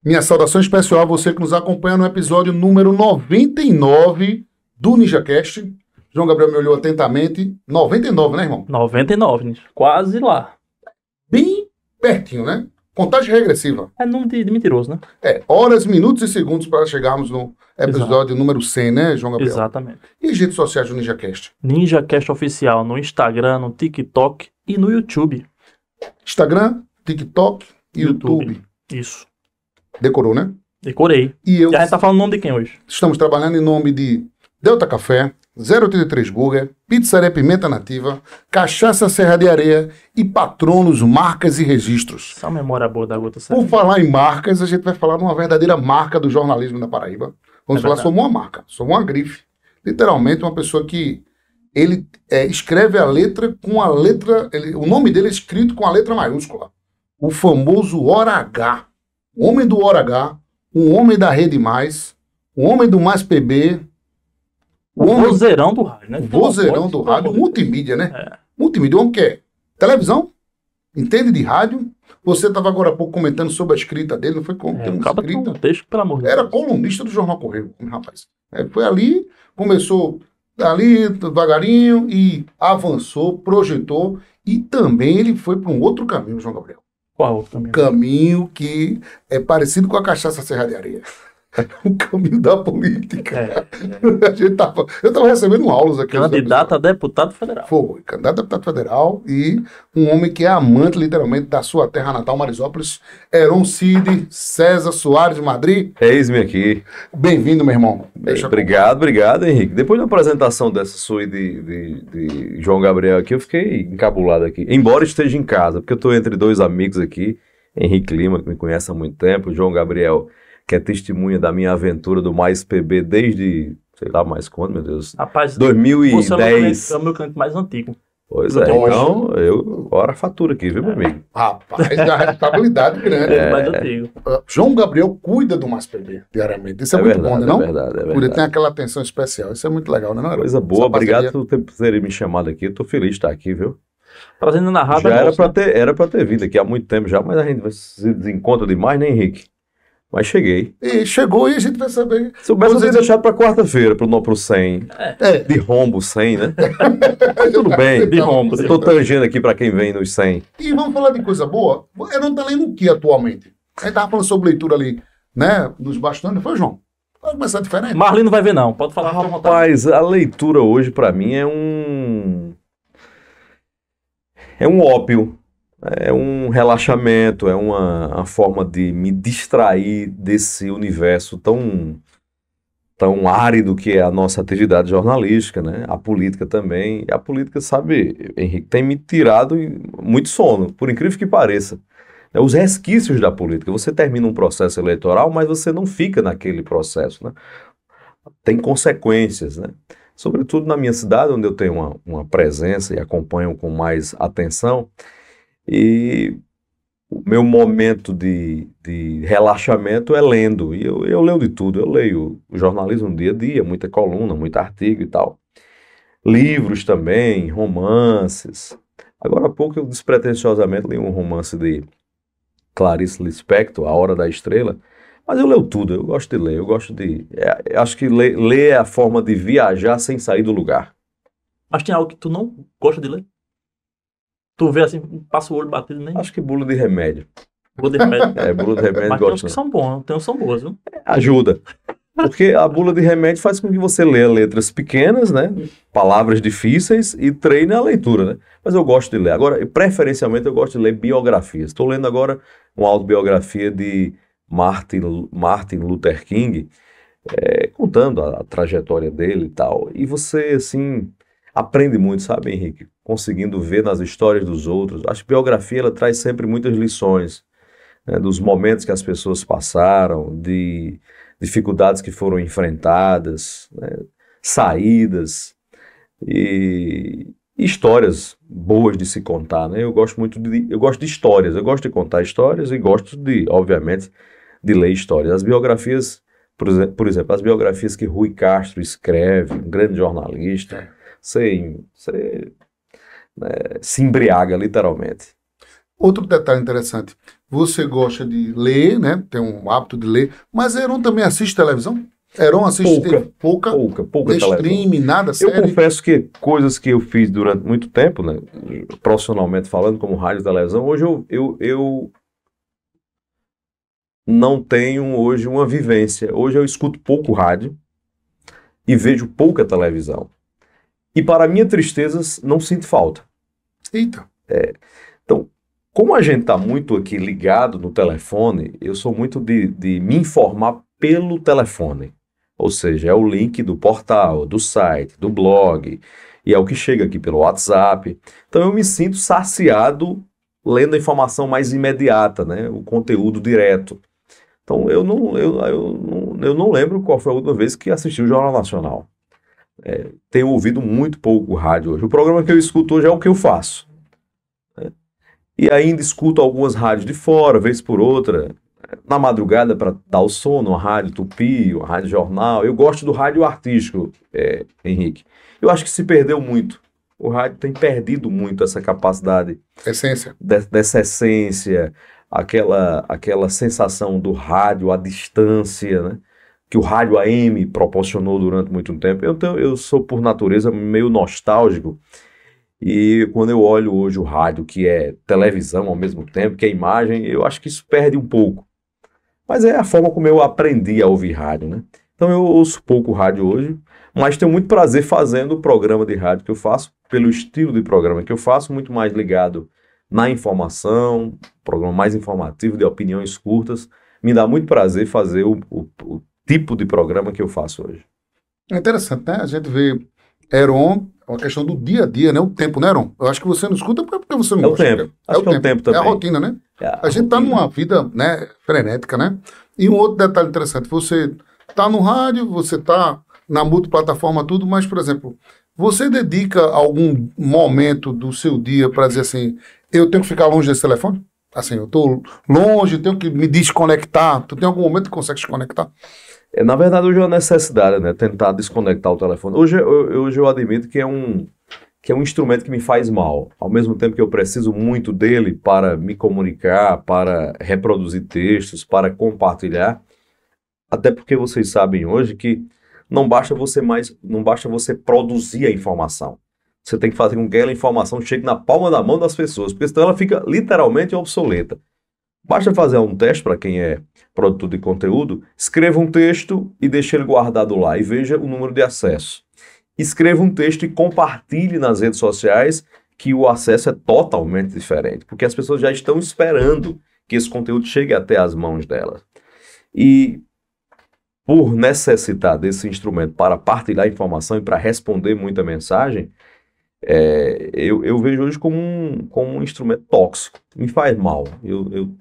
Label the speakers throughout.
Speaker 1: Minha saudação especial a você que nos acompanha no episódio número 99 do NinjaCast. João Gabriel me olhou atentamente. 99, né, irmão?
Speaker 2: 99, quase lá.
Speaker 1: Bem pertinho, né? Contagem regressiva.
Speaker 2: É número de mentiroso, né?
Speaker 1: Horas, minutos e segundos para chegarmos no episódio número 100, né, João Gabriel?
Speaker 2: Exatamente.
Speaker 1: E as redes sociais do NinjaCast?
Speaker 2: NinjaCast Oficial no Instagram, no TikTok e no YouTube.
Speaker 1: Instagram, TikTok e YouTube.
Speaker 2: Isso.
Speaker 1: Decorou, né?
Speaker 2: Decorei.
Speaker 1: E
Speaker 2: a gente tá falando o nome de quem hoje?
Speaker 1: Estamos trabalhando em nome de Delta Café, 083 Burger, Pizzaria Pimenta Nativa, Cachaça Serra de Areia e Patronos Marcas e Registros.
Speaker 2: Essa memória boa da Gota Serra.
Speaker 1: Por falar em marcas, a gente vai falar de uma verdadeira marca do jornalismo da Paraíba. Vamos falar sobre uma marca, sobre uma grife. Literalmente uma pessoa que ele escreve a letra com a letra... o nome dele é escrito com a letra maiúscula. O famoso Hora H. O homem do Hora H, o homem da Rede Mais, o homem do Mais PB...
Speaker 2: O vozeirão do rádio, né?
Speaker 1: O vozeirão do rádio, multimídia, né? Multimídia, o homem que é televisão, entende de rádio. Você estava agora há pouco comentando sobre a escrita dele, não foi como tem uma escrita?
Speaker 2: Um texto, pelo amor de Deus.
Speaker 1: Era colunista do Jornal Correio, rapaz. Foi ali, começou ali devagarinho e avançou, projetou e também ele foi para um outro caminho, João Gabriel.
Speaker 2: Qual outro caminho?
Speaker 1: Um caminho que é parecido com a Cachaça Serra de Areia. O caminho da política. Eu estava recebendo aulas aqui.
Speaker 2: Candidato a deputado federal.
Speaker 1: Foi, candidato a deputado federal e um homem que é amante, literalmente, da sua terra natal, Marisópolis, Heron Cid César Soares de Madrid.
Speaker 3: Eis-me aqui.
Speaker 1: Bem-vindo, meu irmão.
Speaker 3: Obrigado, Henrique. Depois da apresentação dessa sua de João Gabriel aqui, eu fiquei encabulado aqui. Embora esteja em casa, porque eu estou entre dois amigos aqui, Henrique Lima, que me conhece há muito tempo, João Gabriel, que é testemunha da minha aventura do Mais PB desde, sei lá mais quando, meu Deus,
Speaker 2: rapaz,
Speaker 3: 2010.
Speaker 2: Você é o meu cliente mais antigo.
Speaker 3: Pois é, então eu agora fatura aqui, viu, meu amigo?
Speaker 1: Rapaz, a responsabilidade grande.
Speaker 2: Mais antigo.
Speaker 1: João Gabriel cuida do Mais PB diariamente. Isso é muito
Speaker 3: verdade,
Speaker 1: bom, né, não?
Speaker 3: É verdade.
Speaker 1: Cuida, tem aquela atenção especial. Isso é muito legal, né? Não,
Speaker 3: coisa boa, obrigado por terem me chamado aqui. Eu tô feliz de estar aqui, viu?
Speaker 2: Trazendo narrado.
Speaker 3: Já era pra ter vindo aqui há muito tempo já, mas a gente se desencontra demais, né, Henrique? Mas cheguei.
Speaker 1: E chegou e a gente vai saber.
Speaker 3: Soubesse eu ter deixado para quarta-feira, pro 100. De rombo 100, né? Tudo bem, de rombo. Estou tangendo aqui para quem vem nos 100.
Speaker 1: E vamos falar de coisa boa? Eu não tá lendo o que atualmente? A gente tava falando sobre leitura ali, né? Nos bastões, não foi, João? Vai começar diferente.
Speaker 2: Marlene não vai ver, não. Pode falar.
Speaker 3: Rapaz, a leitura hoje, para mim, é um ópio. É um relaxamento, é uma forma de me distrair desse universo tão árido que é a nossa atividade jornalística, né? A política também. E a política, sabe, Henrique, tem me tirado muito sono, por incrível que pareça. Os resquícios da política. Você termina um processo eleitoral, mas você não fica naquele processo, né? Tem consequências, né? Sobretudo na minha cidade, onde eu tenho uma presença e acompanho com mais atenção. E o meu momento de relaxamento é lendo. E eu leio de tudo. Eu leio o jornalismo no dia a dia, muita coluna, muito artigo e tal. Livros também, romances. Agora há pouco eu despretensiosamente li um romance de Clarice Lispector, A Hora da Estrela. Mas eu leio tudo, eu gosto de ler. Eu gosto de... acho que ler é a forma de viajar sem sair do lugar.
Speaker 2: Mas tem algo que tu não gosta de ler? Tu vê assim, passa o olho batido nem...
Speaker 3: Acho que bula de remédio.
Speaker 2: Bula de remédio?
Speaker 3: Bula de remédio.
Speaker 2: Mas tem uns que são bons, tem uns que são boas, viu?
Speaker 3: Ajuda. Porque a bula de remédio faz com que você leia letras pequenas, né? Palavras difíceis e treine a leitura, né? Mas eu gosto de ler. Agora, preferencialmente, eu gosto de ler biografias. Estou lendo agora uma autobiografia de Martin Luther King, contando a trajetória dele e tal. E você, assim... aprende muito, sabe, Henrique? Conseguindo ver nas histórias dos outros. Acho que a biografia ela traz sempre muitas lições, né, dos momentos que as pessoas passaram, de dificuldades que foram enfrentadas, né, saídas e histórias boas de se contar, né? Eu gosto de histórias, eu gosto de contar histórias e gosto de, obviamente, de ler histórias. As biografias, por exemplo, as biografias que Rui Castro escreve, um grande jornalista, se embriaga, literalmente.
Speaker 1: Outro detalhe interessante, você gosta de ler, né? Tem um hábito de ler, mas Heron também assiste televisão? Heron assiste pouca
Speaker 3: pouca televisão.
Speaker 1: stream, nada,
Speaker 3: Eu
Speaker 1: série?
Speaker 3: confesso que coisas que eu fiz durante muito tempo, né, profissionalmente falando, como rádio e televisão, hoje eu não tenho hoje uma vivência. Hoje eu escuto pouco rádio e vejo pouca televisão. E para minha tristeza, não sinto falta.
Speaker 1: Eita.
Speaker 3: Então, como a gente está muito aqui ligado no telefone, eu sou muito de me informar pelo telefone. Ou seja, é o link do portal, do site, do blog, e é o que chega aqui pelo WhatsApp. Então eu me sinto saciado lendo a informação mais imediata, né? O conteúdo direto. Então eu não lembro qual foi a última vez que assisti o Jornal Nacional. Tenho ouvido muito pouco rádio hoje. O programa que eu escuto hoje é o que eu faço. E ainda escuto algumas rádios de fora, vez por outra, na madrugada para dar o sono, uma rádio Tupi, uma rádio jornal. Eu gosto do rádio artístico, Henrique. Eu acho que se perdeu muito. O rádio tem perdido muito essa capacidade.
Speaker 1: Essência.
Speaker 3: Dessa essência, aquela sensação do rádio à distância, né? Que o rádio AM proporcionou durante muito tempo. Eu sou, por natureza, meio nostálgico. E quando eu olho hoje o rádio, que é televisão ao mesmo tempo, que é imagem, eu acho que isso perde um pouco. Mas é a forma como eu aprendi a ouvir rádio, né? Então eu ouço pouco rádio hoje, mas tenho muito prazer fazendo o programa de rádio que eu faço, pelo estilo de programa que eu faço, muito mais ligado na informação, programa mais informativo, de opiniões curtas. Me dá muito prazer fazer o tipo de programa que eu faço hoje.
Speaker 1: É interessante, né? A gente vê Heron, uma questão do dia a dia, né? O tempo, né, Heron? Eu acho que você não escuta porque você não gosta.
Speaker 3: É o tempo. Acho que é o tempo também.
Speaker 1: É a rotina, né? A gente tá numa vida, né, frenética, né? E um outro detalhe interessante, você tá no rádio, você tá na multiplataforma, tudo, mas, por exemplo, você dedica algum momento do seu dia para dizer assim, eu tenho que ficar longe desse telefone? Assim, eu tô longe, tenho que me desconectar. Tu tem algum momento que consegue desconectar?
Speaker 3: Na verdade, hoje é uma necessidade, né? Tentar desconectar o telefone. Hoje eu admito que é um instrumento que me faz mal. Ao mesmo tempo que eu preciso muito dele para me comunicar, para reproduzir textos, para compartilhar. Até porque vocês sabem hoje que não basta você produzir a informação. Você tem que fazer com que aquela informação chegue na palma da mão das pessoas, porque senão ela fica literalmente obsoleta. Basta fazer um teste para quem é produtor de conteúdo, escreva um texto e deixe ele guardado lá e veja o número de acesso. Escreva um texto e compartilhe nas redes sociais, que o acesso é totalmente diferente, porque as pessoas já estão esperando que esse conteúdo chegue até as mãos delas. E por necessitar desse instrumento para partilhar informação e para responder muita mensagem, eu vejo hoje como um instrumento tóxico, me faz mal.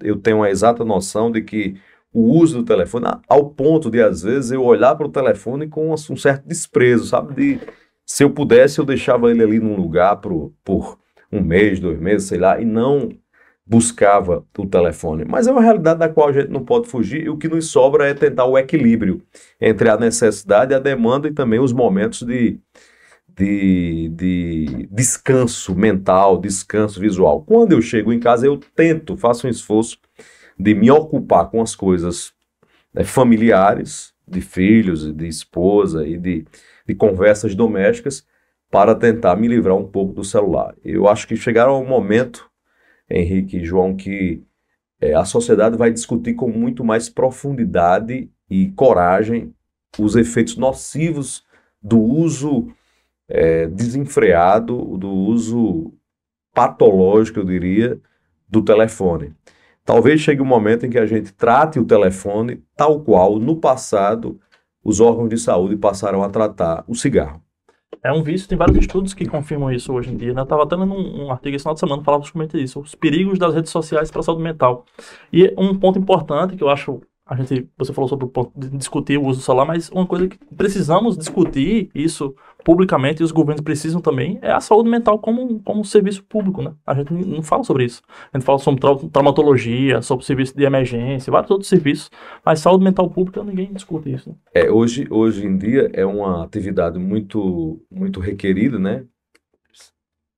Speaker 3: Eu tenho a exata noção de que o uso do telefone, ao ponto de, às vezes, eu olhar para o telefone com um certo desprezo, sabe? Se eu pudesse, eu deixava ele ali num lugar por um mês, 2 meses, sei lá, e não buscava o telefone. Mas é uma realidade da qual a gente não pode fugir, e o que nos sobra é tentar o equilíbrio entre a necessidade, a demanda e também os momentos de descanso mental, descanso visual. Quando eu chego em casa, eu faço um esforço de me ocupar com as coisas, né, familiares, de filhos, de esposa e de conversas domésticas, para tentar me livrar um pouco do celular. Eu acho que chegaram ao momento, Henrique e João, que a sociedade vai discutir com muito mais profundidade e coragem os efeitos nocivos do uso desenfreado, do uso patológico, eu diria, do telefone. Talvez chegue um momento em que a gente trate o telefone tal qual, no passado, os órgãos de saúde passaram a tratar o cigarro.
Speaker 2: É um vício, tem vários estudos que confirmam isso hoje em dia, né? Eu estava até lendo um artigo esse final de semana que falava justamente isso, os perigos das redes sociais para a saúde mental. E um ponto importante que eu acho, você falou sobre o ponto de discutir o uso do celular, mas uma coisa que precisamos discutir isso publicamente, e os governos precisam também, é a saúde mental como um serviço público, né? A gente não fala sobre isso. A gente fala sobre traumatologia, sobre serviço de emergência, vários outros serviços, mas saúde mental pública ninguém discute isso, né?
Speaker 3: Hoje em dia é uma atividade muito, muito requerida, né?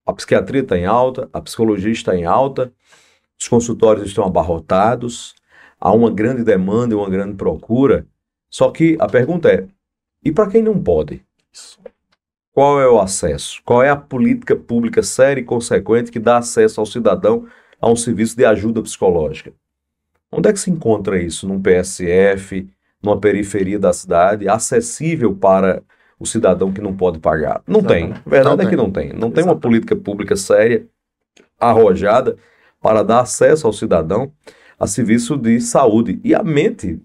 Speaker 3: A psiquiatria está em alta, a psicologia está em alta, os consultórios estão abarrotados, há uma grande demanda e uma grande procura. Só que a pergunta é, e para quem não pode? Qual é o acesso? Qual é a política pública séria e consequente que dá acesso ao cidadão a um serviço de ajuda psicológica? Onde é que se encontra isso? Num PSF, numa periferia da cidade, acessível para o cidadão que não pode pagar? Não tem. A verdade é que não tem. Não tem uma política pública séria, arrojada, para dar acesso ao cidadão a serviço de saúde. E a mente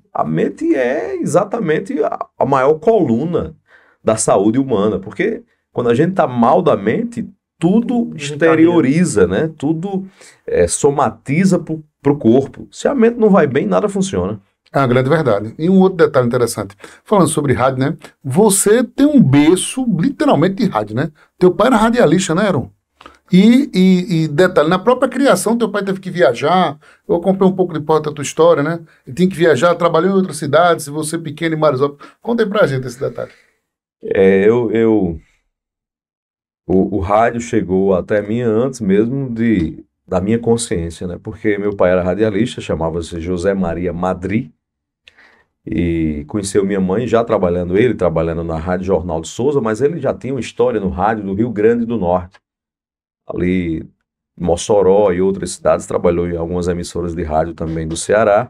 Speaker 3: é exatamente a maior coluna da saúde humana, porque quando a gente está mal da mente, tudo exterioriza, né? Tudo somatiza para o corpo. Se a mente não vai bem, nada funciona.
Speaker 1: É uma grande verdade. E um outro detalhe interessante, falando sobre rádio, né? Você tem um berço, literalmente, de rádio, né? Teu pai era radialista, né, Aaron? E detalhe, na própria criação, teu pai teve que viajar. Eu acompanhei um pouco de porta da tua história, né? Ele tinha que viajar, trabalhou em outras cidades, você pequeno em Marisópolis. Conta aí pra gente esse detalhe.
Speaker 3: O rádio chegou até mim antes mesmo da minha consciência, né? Porque meu pai era radialista, chamava-se José Maria Madri, e conheceu minha mãe já trabalhando na Rádio Jornal de Souza, mas ele já tinha uma história no rádio do Rio Grande do Norte, ali em Mossoró e outras cidades, trabalhou em algumas emissoras de rádio também do Ceará.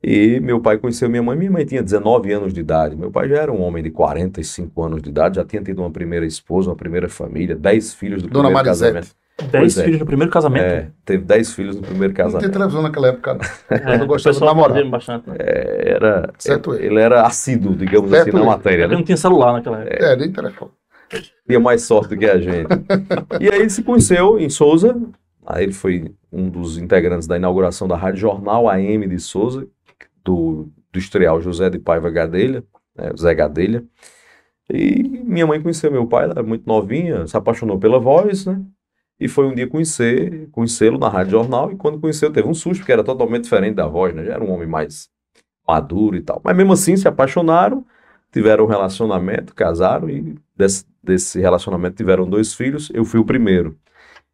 Speaker 3: E meu pai conheceu minha mãe tinha 19 anos de idade. Meu pai já era um homem de 45 anos de idade, já tinha tido uma primeira esposa, uma primeira família, 10 filhos do
Speaker 1: Dona
Speaker 3: primeiro
Speaker 1: Marisete.
Speaker 3: casamento.
Speaker 2: 10 filhos no primeiro casamento?
Speaker 3: Teve 10 filhos no primeiro
Speaker 1: Não
Speaker 3: casamento.
Speaker 1: tinha televisão naquela época, não. Eu
Speaker 2: O
Speaker 1: gostava de
Speaker 2: pessoal
Speaker 1: namorar.
Speaker 2: fazia bastante, né?
Speaker 3: Ele era assíduo, digamos
Speaker 1: Certo
Speaker 3: assim, na
Speaker 1: ele.
Speaker 3: matéria,
Speaker 2: Porque
Speaker 3: né?
Speaker 2: não tinha celular naquela época.
Speaker 1: Nem telefone.
Speaker 3: Tinha mais sorte do que a gente. E aí ele se conheceu em Souza. Aí ele foi um dos integrantes da inauguração da Rádio Jornal AM de Souza, do industrial José de Paiva Gadelha, né, Zé Gadelha. E minha mãe conheceu meu pai, ela era muito novinha, se apaixonou pela voz, né? E foi um dia conhecê-lo na Rádio Jornal, e quando conheceu teve um susto, porque era totalmente diferente da voz, né? Já era um homem mais maduro e tal. Mas mesmo assim se apaixonaram, tiveram um relacionamento, casaram, e desse relacionamento tiveram 2 filhos, eu fui o primeiro.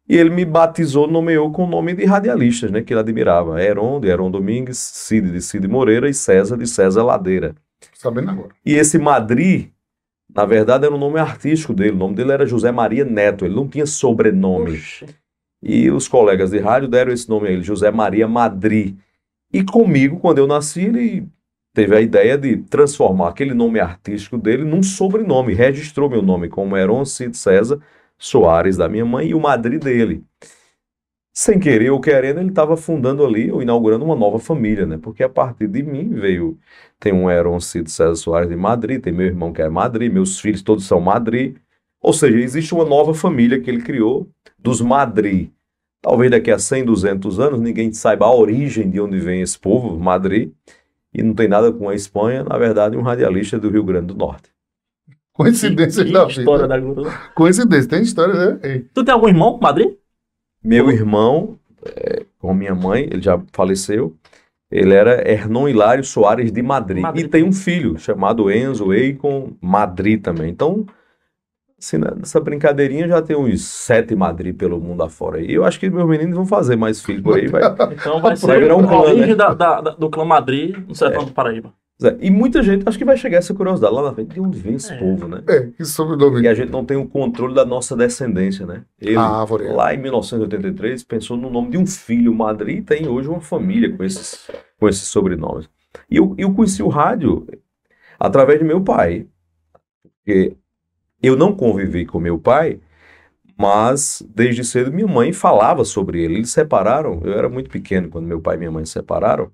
Speaker 3: E ele me batizou, nomeou com o nome de radialistas, né, que ele admirava. Heron, de Heron Domingues, Cid, de Cid Moreira, e César, de César Ladeira.
Speaker 1: Sabendo agora.
Speaker 3: E esse Madri, na verdade, era o nome artístico dele. O nome dele era José Maria Neto, ele não tinha sobrenome.
Speaker 2: Oxe.
Speaker 3: E os colegas de rádio deram esse nome a ele, José Maria Madri. E comigo, quando eu nasci, ele teve a ideia de transformar aquele nome artístico dele num sobrenome. Registrou meu nome como Heron Cid César Soares, da minha mãe, e o Madri dele. Sem querer ou querendo, ele estava fundando ali, ou inaugurando uma nova família, né? Porque a partir de mim tem um Heron Cid César Soares de Madri, tem meu irmão que é Madri, meus filhos todos são Madri. Ou seja, existe uma nova família que ele criou, dos Madri. Talvez daqui a 100, 200 anos, ninguém saiba a origem de onde vem esse povo, Madri, e não tem nada com a Espanha, na verdade, um radialista do Rio Grande do Norte.
Speaker 1: Coincidências da vida.
Speaker 2: História da Globo.
Speaker 1: Coincidência, tem história, né? Ei.
Speaker 2: Tu tem algum irmão, Madrid?
Speaker 3: Meu irmão, com minha mãe, ele já faleceu, ele era Hernon Hilário Soares de Madri.
Speaker 2: Madri.
Speaker 3: E tem um filho chamado Enzo Eikon Madri também. Então, assim, nessa brincadeirinha já tem uns 7 Madri pelo mundo afora. E eu acho que meus meninos vão fazer mais filhos por aí.
Speaker 2: Então vai
Speaker 3: Vai
Speaker 2: ser
Speaker 3: virar um
Speaker 2: a
Speaker 3: clã,
Speaker 2: origem
Speaker 3: né?
Speaker 2: do clã Madrid no sertão do Paraíba.
Speaker 3: E muita gente, acho que vai chegar essa curiosidade lá na frente, de onde vem esse povo, né?
Speaker 1: Que sobrenome.
Speaker 3: E a gente não tem o controle da nossa descendência, né? Ele,
Speaker 1: Árvore.
Speaker 3: lá em 1983, pensou no nome de um filho, Madri, e tem hoje uma família com esses sobrenomes. E eu conheci o rádio através de meu pai. Porque eu não convivi com meu pai, mas desde cedo minha mãe falava sobre ele. Eles se separaram, eu era muito pequeno quando meu pai e minha mãe se separaram.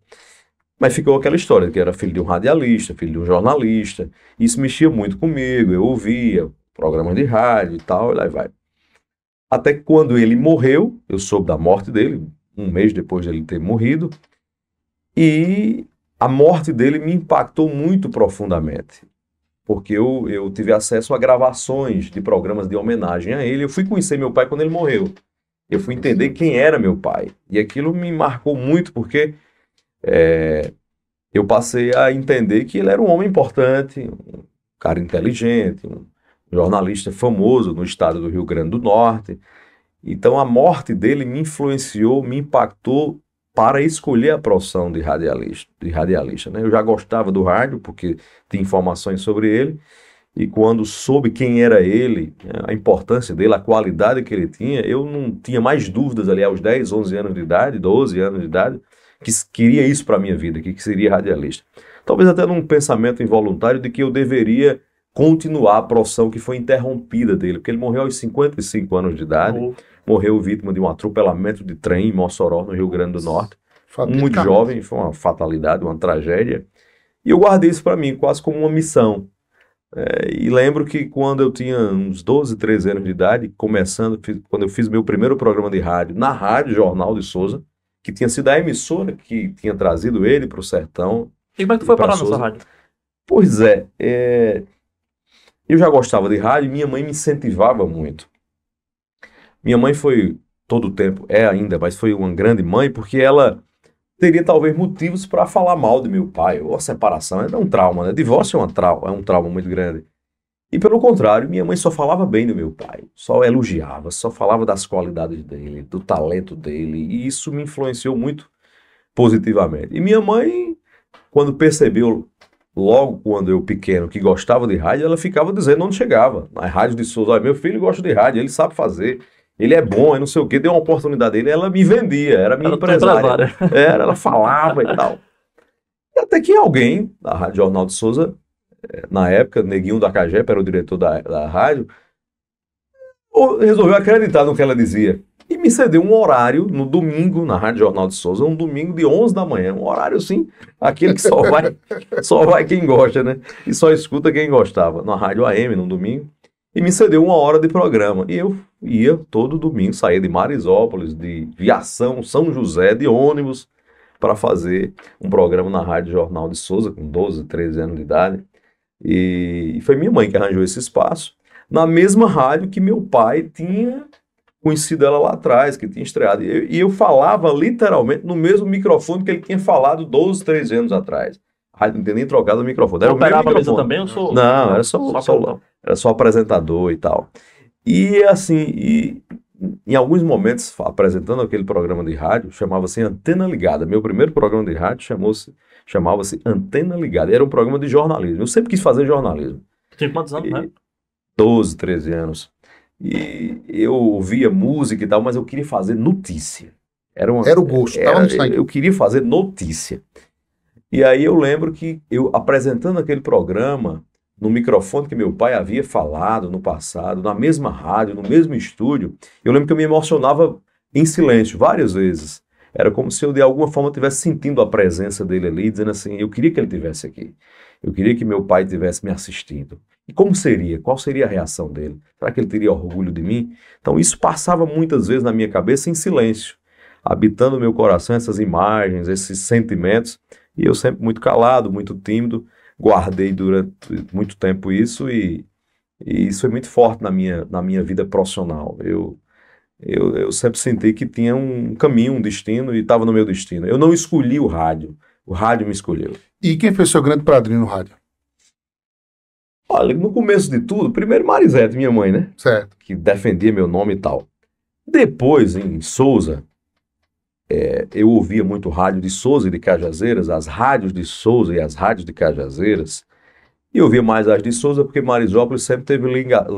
Speaker 3: Mas ficou aquela história, que era filho de um radialista, filho de um jornalista. Isso mexia muito comigo, eu ouvia programas de rádio e tal, e lá vai. Até que quando ele morreu, eu soube da morte dele, um mês depois de ele ter morrido, e a morte dele me impactou muito profundamente, porque eu tive acesso a gravações de programas de homenagem a ele. Eu fui conhecer meu pai quando ele morreu. Eu fui entender quem era meu pai. E aquilo me marcou muito, porque eu passei a entender que ele era um homem importante, um cara inteligente, um jornalista famoso no estado do Rio Grande do Norte. Então a morte dele me influenciou, me impactou para escolher a profissão de radialista, né? Eu já gostava do rádio, porque tinha informações sobre ele, e quando soube quem era ele, a importância dele, a qualidade que ele tinha, eu não tinha mais dúvidas ali aos 10, 11 anos de idade, 12 anos de idade, que queria isso para a minha vida, que seria radialista. Talvez até num pensamento involuntário de que eu deveria continuar a profissão que foi interrompida dele, porque ele morreu aos 55 anos de idade, morreu vítima de um atropelamento de trem em Mossoró, no Rio Grande do Norte, muito jovem, foi uma fatalidade, uma tragédia, e eu guardei isso para mim, quase como uma missão. E lembro que quando eu tinha uns 12, 13 anos de idade, quando eu fiz meu primeiro programa de rádio, na Rádio Jornal de Souza, que tinha sido a emissora que tinha trazido ele para o sertão.
Speaker 2: E como é que tu foi parar nessa rádio?
Speaker 3: Pois eu já gostava de rádio e minha mãe me incentivava muito. Minha mãe foi, todo o tempo, ainda, mas foi uma grande mãe, porque ela teria talvez motivos para falar mal de meu pai, ou a separação, é um trauma, né? Divórcio é um trauma muito grande. E pelo contrário, minha mãe só falava bem do meu pai, só elogiava, só falava das qualidades dele, do talento dele, e isso me influenciou muito positivamente. E minha mãe, quando percebeu, logo quando eu pequeno, que gostava de rádio, ela ficava dizendo onde chegava, na rádio de Souza, olha, meu filho gosta de rádio, ele sabe fazer, ele é bom, não sei o que, deu uma oportunidade dele, ela me vendia, era minha empresária. Ela falava e tal. E até que alguém, da Rádio Jornal de Souza, na época, Neguinho da Cagepa era o diretor da rádio, resolveu acreditar no que ela dizia. E me cedeu um horário no domingo, na Rádio Jornal de Souza, um domingo de 11 da manhã. Um horário, assim, aquele que só vai quem gosta, né? E só escuta quem gostava. Na Rádio AM, no domingo. E me cedeu 1 hora de programa. E eu ia todo domingo, saía de Marisópolis, de Viação, São José, de ônibus, para fazer um programa na Rádio Jornal de Souza, com 12, 13 anos de idade. E foi minha mãe que arranjou esse espaço, na mesma rádio que meu pai tinha conhecido ela lá atrás, que tinha estreado. E eu falava literalmente no mesmo microfone que ele tinha falado 12, 13 anos atrás. A rádio não tinha nem trocado o microfone. Era o mesmo microfone.
Speaker 2: Também, eu sou...
Speaker 3: Não, era só apresentador e tal. E assim, em alguns momentos, apresentando aquele programa de rádio, chamava-se Antena Ligada. Meu primeiro programa de rádio chamava-se Antena Ligada. Era um programa de jornalismo. Eu sempre quis fazer jornalismo.
Speaker 2: Tinha quantos anos, né?
Speaker 3: 12, 13 anos. E eu ouvia música e tal, mas eu queria fazer notícia. Era o gosto, estava no sangue. Eu queria fazer notícia. E aí eu lembro que eu apresentando aquele programa no microfone que meu pai havia falado no passado, na mesma rádio, no mesmo estúdio, eu lembro que eu me emocionava em silêncio várias vezes. Era como se eu de alguma forma estivesse sentindo a presença dele ali, dizendo assim, eu queria que ele estivesse aqui. Eu queria que meu pai estivesse me assistindo. E como seria? Qual seria a reação dele? Será que ele teria orgulho de mim? Então isso passava muitas vezes na minha cabeça em silêncio, habitando no meu coração essas imagens, esses sentimentos, e eu sempre muito calado, muito tímido, guardei durante muito tempo isso e isso foi muito forte na minha vida profissional. Eu sempre senti que tinha um caminho, um destino e estava no meu destino. Eu não escolhi o rádio me escolheu.
Speaker 1: E quem foi seu grande padrinho no rádio?
Speaker 3: Olha, no começo de tudo, primeiro Marisete, minha mãe, né?
Speaker 1: Certo.
Speaker 3: Que defendia meu nome e tal. Depois, em Souza, eu ouvia muito rádio de Souza e de Cajazeiras, as rádios de Souza e as rádios de Cajazeiras. E eu ouvia mais as de Souza porque Marisópolis sempre teve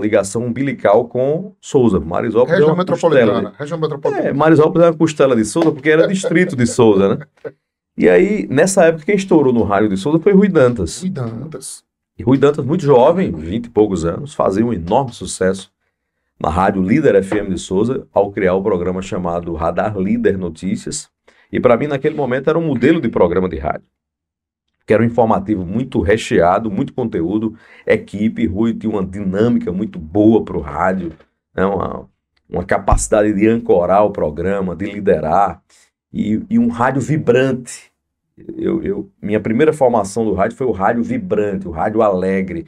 Speaker 3: ligação umbilical com Souza. Marisópolis
Speaker 1: região metropolitana. Região metropolitana.
Speaker 3: Marisópolis era uma costela de Souza porque era distrito de Souza, né? E aí, nessa época, quem estourou no rádio de Souza foi Rui Dantas.
Speaker 1: Rui Dantas.
Speaker 3: E Rui Dantas, muito jovem, 20 e poucos anos, fazia um enorme sucesso na rádio Líder FM de Souza, ao criar o programa chamado Radar Líder Notícias. E para mim, naquele momento, era um modelo de programa de rádio. Que era um informativo muito recheado, muito conteúdo, equipe. Rui tinha uma dinâmica muito boa para o rádio, né? Uma capacidade de ancorar o programa, de liderar, e um rádio vibrante. Minha primeira formação do rádio foi o rádio vibrante, o rádio alegre,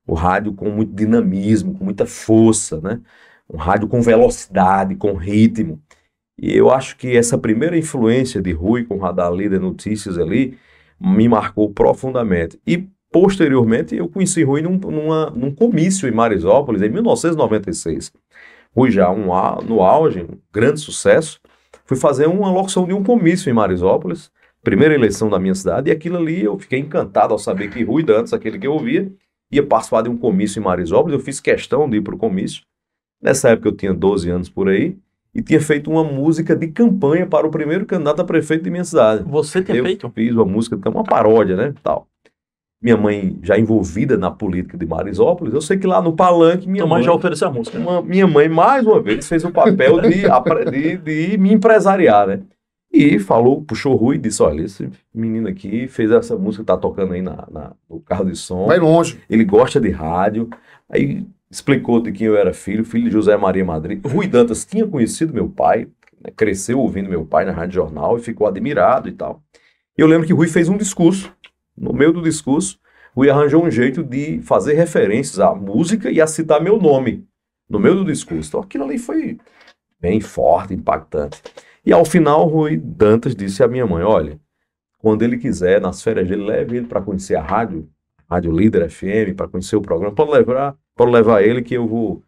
Speaker 3: o rádio com muito dinamismo, com muita força, né? Um rádio com velocidade, com ritmo. E eu acho que essa primeira influência de Rui com o Radar Líder Notícias ali me marcou profundamente. E, posteriormente, eu conheci Rui num comício em Marisópolis, em 1996, Rui já no auge, um grande sucesso, fui fazer uma locução de um comício em Marisópolis, primeira eleição da minha cidade, e aquilo ali eu fiquei encantado ao saber que Rui Dantas, aquele que eu ouvia, ia participar de um comício em Marisópolis. Eu fiz questão de ir para o comício. Nessa época eu tinha 12 anos por aí, e tinha feito uma música de campanha para o primeiro candidato a prefeito de minha cidade.
Speaker 2: Você tinha feito?
Speaker 3: Eu fiz uma música, uma paródia, né, tal. Minha mãe já envolvida na política de Marisópolis, eu sei que lá no palanque minha mãe
Speaker 2: já ofereceu a música.
Speaker 3: Minha mãe, mais uma vez, fez o papel de me empresariar, né? E falou, puxou Rui e disse, olha, esse menino aqui fez essa música, tá tocando aí no carro de som.
Speaker 1: Vai longe.
Speaker 3: Ele gosta de rádio. Aí explicou de quem eu era filho de José Maria Madrid. Rui Dantas tinha conhecido meu pai, né? Cresceu ouvindo meu pai na Rádio Jornal e ficou admirado e tal. Eu lembro que Rui fez um discurso. No meio do discurso, Rui arranjou um jeito de fazer referências à música e a citar meu nome no meio do discurso. Então aquilo ali foi bem forte, impactante. E ao final, Rui Dantas disse à minha mãe, olha, quando ele quiser, nas férias dele, leve ele para conhecer a Rádio Líder FM, para conhecer o programa, pode levar ele que eu vou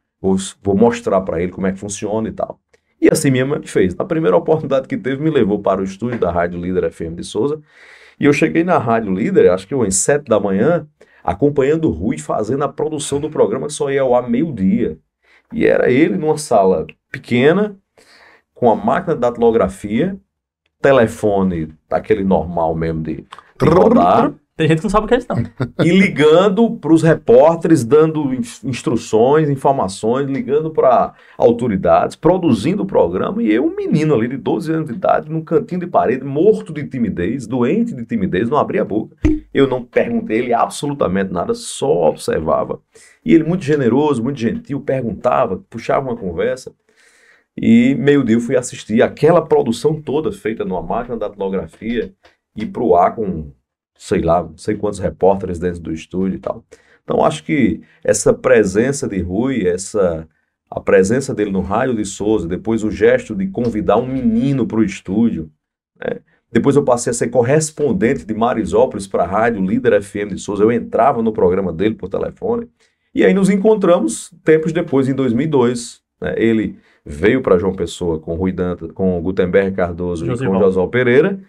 Speaker 3: mostrar para ele como é que funciona e tal. E assim minha mãe fez. Na primeira oportunidade que teve, me levou para o estúdio da Rádio Líder FM de Souza. E eu cheguei na Rádio Líder, acho que às 7 da manhã, acompanhando o Rui fazendo a produção do programa que só ia ao ar meio-dia. E era ele numa sala pequena, com a máquina de datilografia, telefone, daquele normal mesmo de rodar.
Speaker 2: Tem gente que não sabe o que é isso, não.
Speaker 3: E ligando para os repórteres, dando instruções, informações, ligando para autoridades, produzindo o programa. E eu, um menino ali de 12 anos de idade, num cantinho de parede, morto de timidez, doente de timidez, não abria a boca. Eu não perguntei ele absolutamente nada, só observava. E ele muito generoso, muito gentil, perguntava, puxava uma conversa. E meio-dia eu fui assistir aquela produção toda feita numa máquina de datilografia e para o ar com... sei lá, não sei quantos repórteres dentro do estúdio e tal. Então, acho que essa presença de Rui, a presença dele no Rádio de Souza, depois o gesto de convidar um menino para o estúdio, né? Depois eu passei a ser correspondente de Marisópolis para a Rádio Líder FM de Souza, eu entrava no programa dele por telefone, e aí nos encontramos tempos depois, em 2002, né? Ele veio para João Pessoa com Rui Dantas, com Gutenberg Cardoso e com José Pereira,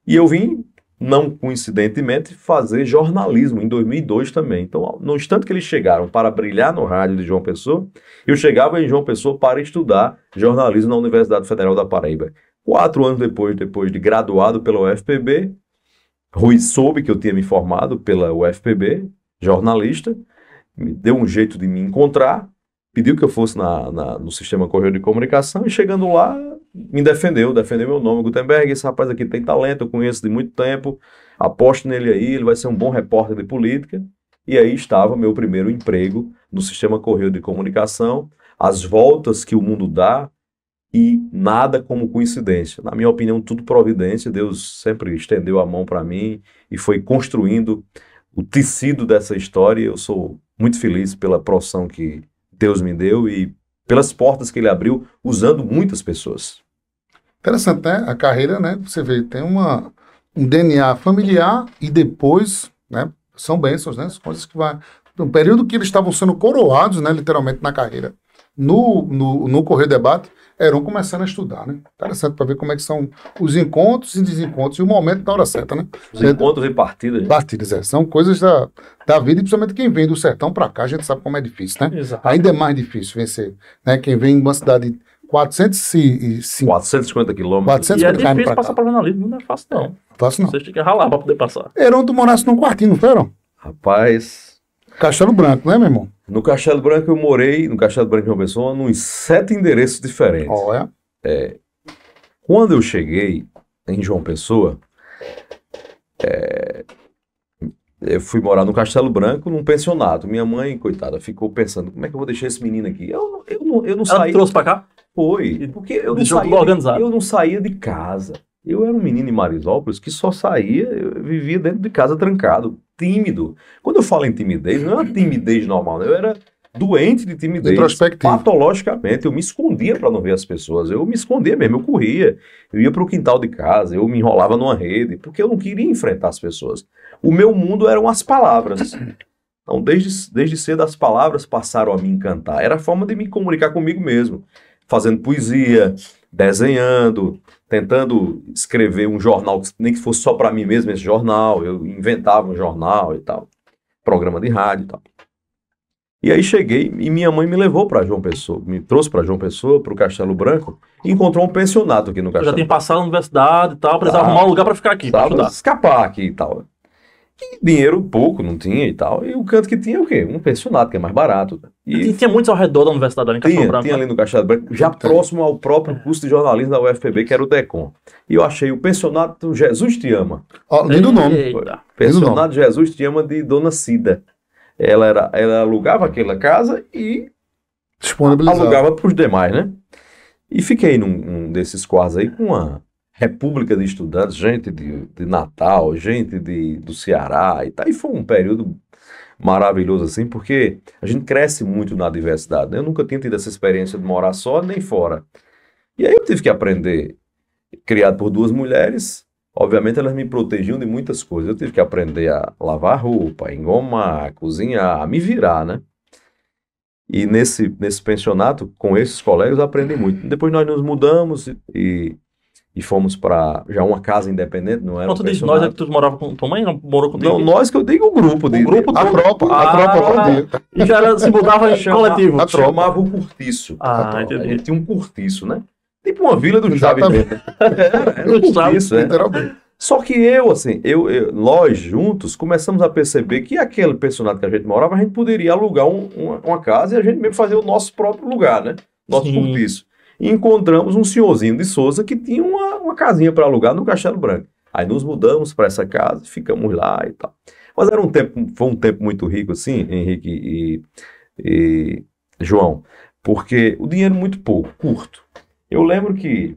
Speaker 3: e eu vim, não coincidentemente, fazer jornalismo em 2002 também. Então, no instante que eles chegaram para brilhar no rádio de João Pessoa, eu chegava em João Pessoa para estudar jornalismo na Universidade Federal da Paraíba. 4 anos depois de graduado pela UFPB, Rui soube que eu tinha me formado pela UFPB, jornalista, me deu um jeito de me encontrar, pediu que eu fosse no sistema Correio de Comunicação, e chegando lá, me defendeu meu nome, Gutenberg, esse rapaz aqui tem talento, eu conheço de muito tempo, aposto nele aí, ele vai ser um bom repórter de política. E aí estava meu primeiro emprego no sistema Correio de Comunicação, as voltas que o mundo dá e nada como coincidência. Na minha opinião, tudo providência, Deus sempre estendeu a mão para mim e foi construindo o tecido dessa história. Eu sou muito feliz pela profissão que Deus me deu e pelas portas que ele abriu, usando muitas pessoas.
Speaker 1: Interessante, né? A carreira, né? Você vê, tem um DNA familiar e depois, né? São bênçãos, né? As coisas que vai... No período que eles estavam sendo coroados, né? Literalmente na carreira, no Correio Debate, eram começando a estudar, né? Interessante para ver como é que são os encontros e desencontros e o momento da hora certa, né?
Speaker 3: Os encontros e partidas. Né?
Speaker 1: Partidas, são coisas da vida, e principalmente quem vem do sertão para cá, a gente sabe como é difícil, né?
Speaker 2: Exato.
Speaker 1: Ainda é mais difícil vencer, né? Quem vem em uma cidade de
Speaker 3: 450 quilômetros.
Speaker 2: E é difícil passar para jornalismo, não é fácil não.
Speaker 1: Fácil não.
Speaker 2: Você tem que ralar para poder passar.
Speaker 1: Heron, tu morasse num quartinho, não foi, Heron?
Speaker 3: Rapaz...
Speaker 1: Castelo Branco, né, meu irmão?
Speaker 3: No Castelo Branco eu morei, no Castelo Branco de João Pessoa, nos 7 endereços diferentes.
Speaker 1: Olha.
Speaker 3: Quando eu cheguei em João Pessoa, eu fui morar no Castelo Branco, num pensionato. Minha mãe, coitada, ficou pensando, como é que eu vou deixar esse menino aqui? Eu não saí.
Speaker 2: Ela trouxe pra cá?
Speaker 3: Foi, porque eu não saía de casa. Eu era um menino em Marisópolis que só saía, eu vivia dentro de casa trancado, tímido. Quando eu falo em timidez, não é uma timidez normal, eu era doente de timidez, patologicamente. Eu me escondia para não ver as pessoas, eu me escondia mesmo, eu corria, eu ia para o quintal de casa, eu me enrolava numa rede, porque eu não queria enfrentar as pessoas. O meu mundo eram as palavras. Então, desde cedo as palavras passaram a me encantar. Era a forma de me comunicar comigo mesmo, fazendo poesia, desenhando, tentando escrever um jornal, nem que fosse só para mim mesmo esse jornal. Eu inventava um jornal e tal, programa de rádio e tal. E aí cheguei e minha mãe me levou para João Pessoa, me trouxe para João Pessoa, para o Castelo Branco, e encontrou um pensionato aqui no Castelo
Speaker 2: Já tinha passado na universidade e tal, precisava arrumar um lugar para ficar aqui, para
Speaker 3: Branco.
Speaker 2: estudar.
Speaker 3: Escapar aqui e tal. E dinheiro pouco não tinha e tal. E o canto que tinha é o quê? Um pensionato, que é mais barato.
Speaker 2: E tinha muitos ao redor da universidade ali em Castelo Branco.
Speaker 3: Tinha ali no Castelo Branco, já próximo ao próprio curso de jornalismo da UFPB, que era o DECOM. E eu achei o pensionato Jesus Te Ama.
Speaker 1: Lindo nome.
Speaker 2: Eita.
Speaker 3: Pensionato Jesus Te Ama de Dona Cida. Ela alugava aquela casa e alugava para os demais, né? E fiquei num desses quartos aí com uma república de estudantes, gente de Natal, gente do Ceará e tal. E foi um período maravilhoso assim, porque a gente cresce muito na diversidade, né? Eu nunca tinha tido essa experiência de morar só nem fora. E aí eu tive que aprender, criado por duas mulheres. Obviamente elas me protegiam de muitas coisas. Eu tive que aprender a lavar roupa, a engomar, a cozinhar, a me virar, né? E nesse pensionato, com esses colegas, eu aprendi muito. Depois nós nos mudamos e fomos para já uma casa independente, não era um
Speaker 2: Quanto diz
Speaker 3: pensionato.
Speaker 2: nós é que tu morava com tua mãe? Não morou contigo?
Speaker 3: Não, nós que eu digo o grupo.
Speaker 2: O grupo
Speaker 1: A tropa.
Speaker 2: E já se mudava em coletivo.
Speaker 3: A tropa chamava o cortiço.
Speaker 2: Ah,
Speaker 3: A
Speaker 2: entendi.
Speaker 3: gente tinha um cortiço, né? Tipo uma vila do Chave.
Speaker 1: Exatamente.
Speaker 3: Era um cortiço, né?
Speaker 1: Literalmente.
Speaker 3: Só que nós juntos começamos a perceber que aquele pensionato que a gente morava, a gente poderia alugar uma casa e a gente mesmo fazer o nosso próprio lugar, né? Nosso
Speaker 2: Sim.
Speaker 3: cortiço. E encontramos um senhorzinho de Souza que tinha uma casinha para alugar no Castelo Branco. Aí nos mudamos para essa casa, ficamos lá e tal. Mas foi um tempo muito rico, assim, Henrique e João, porque o dinheiro muito pouco, curto. Eu lembro que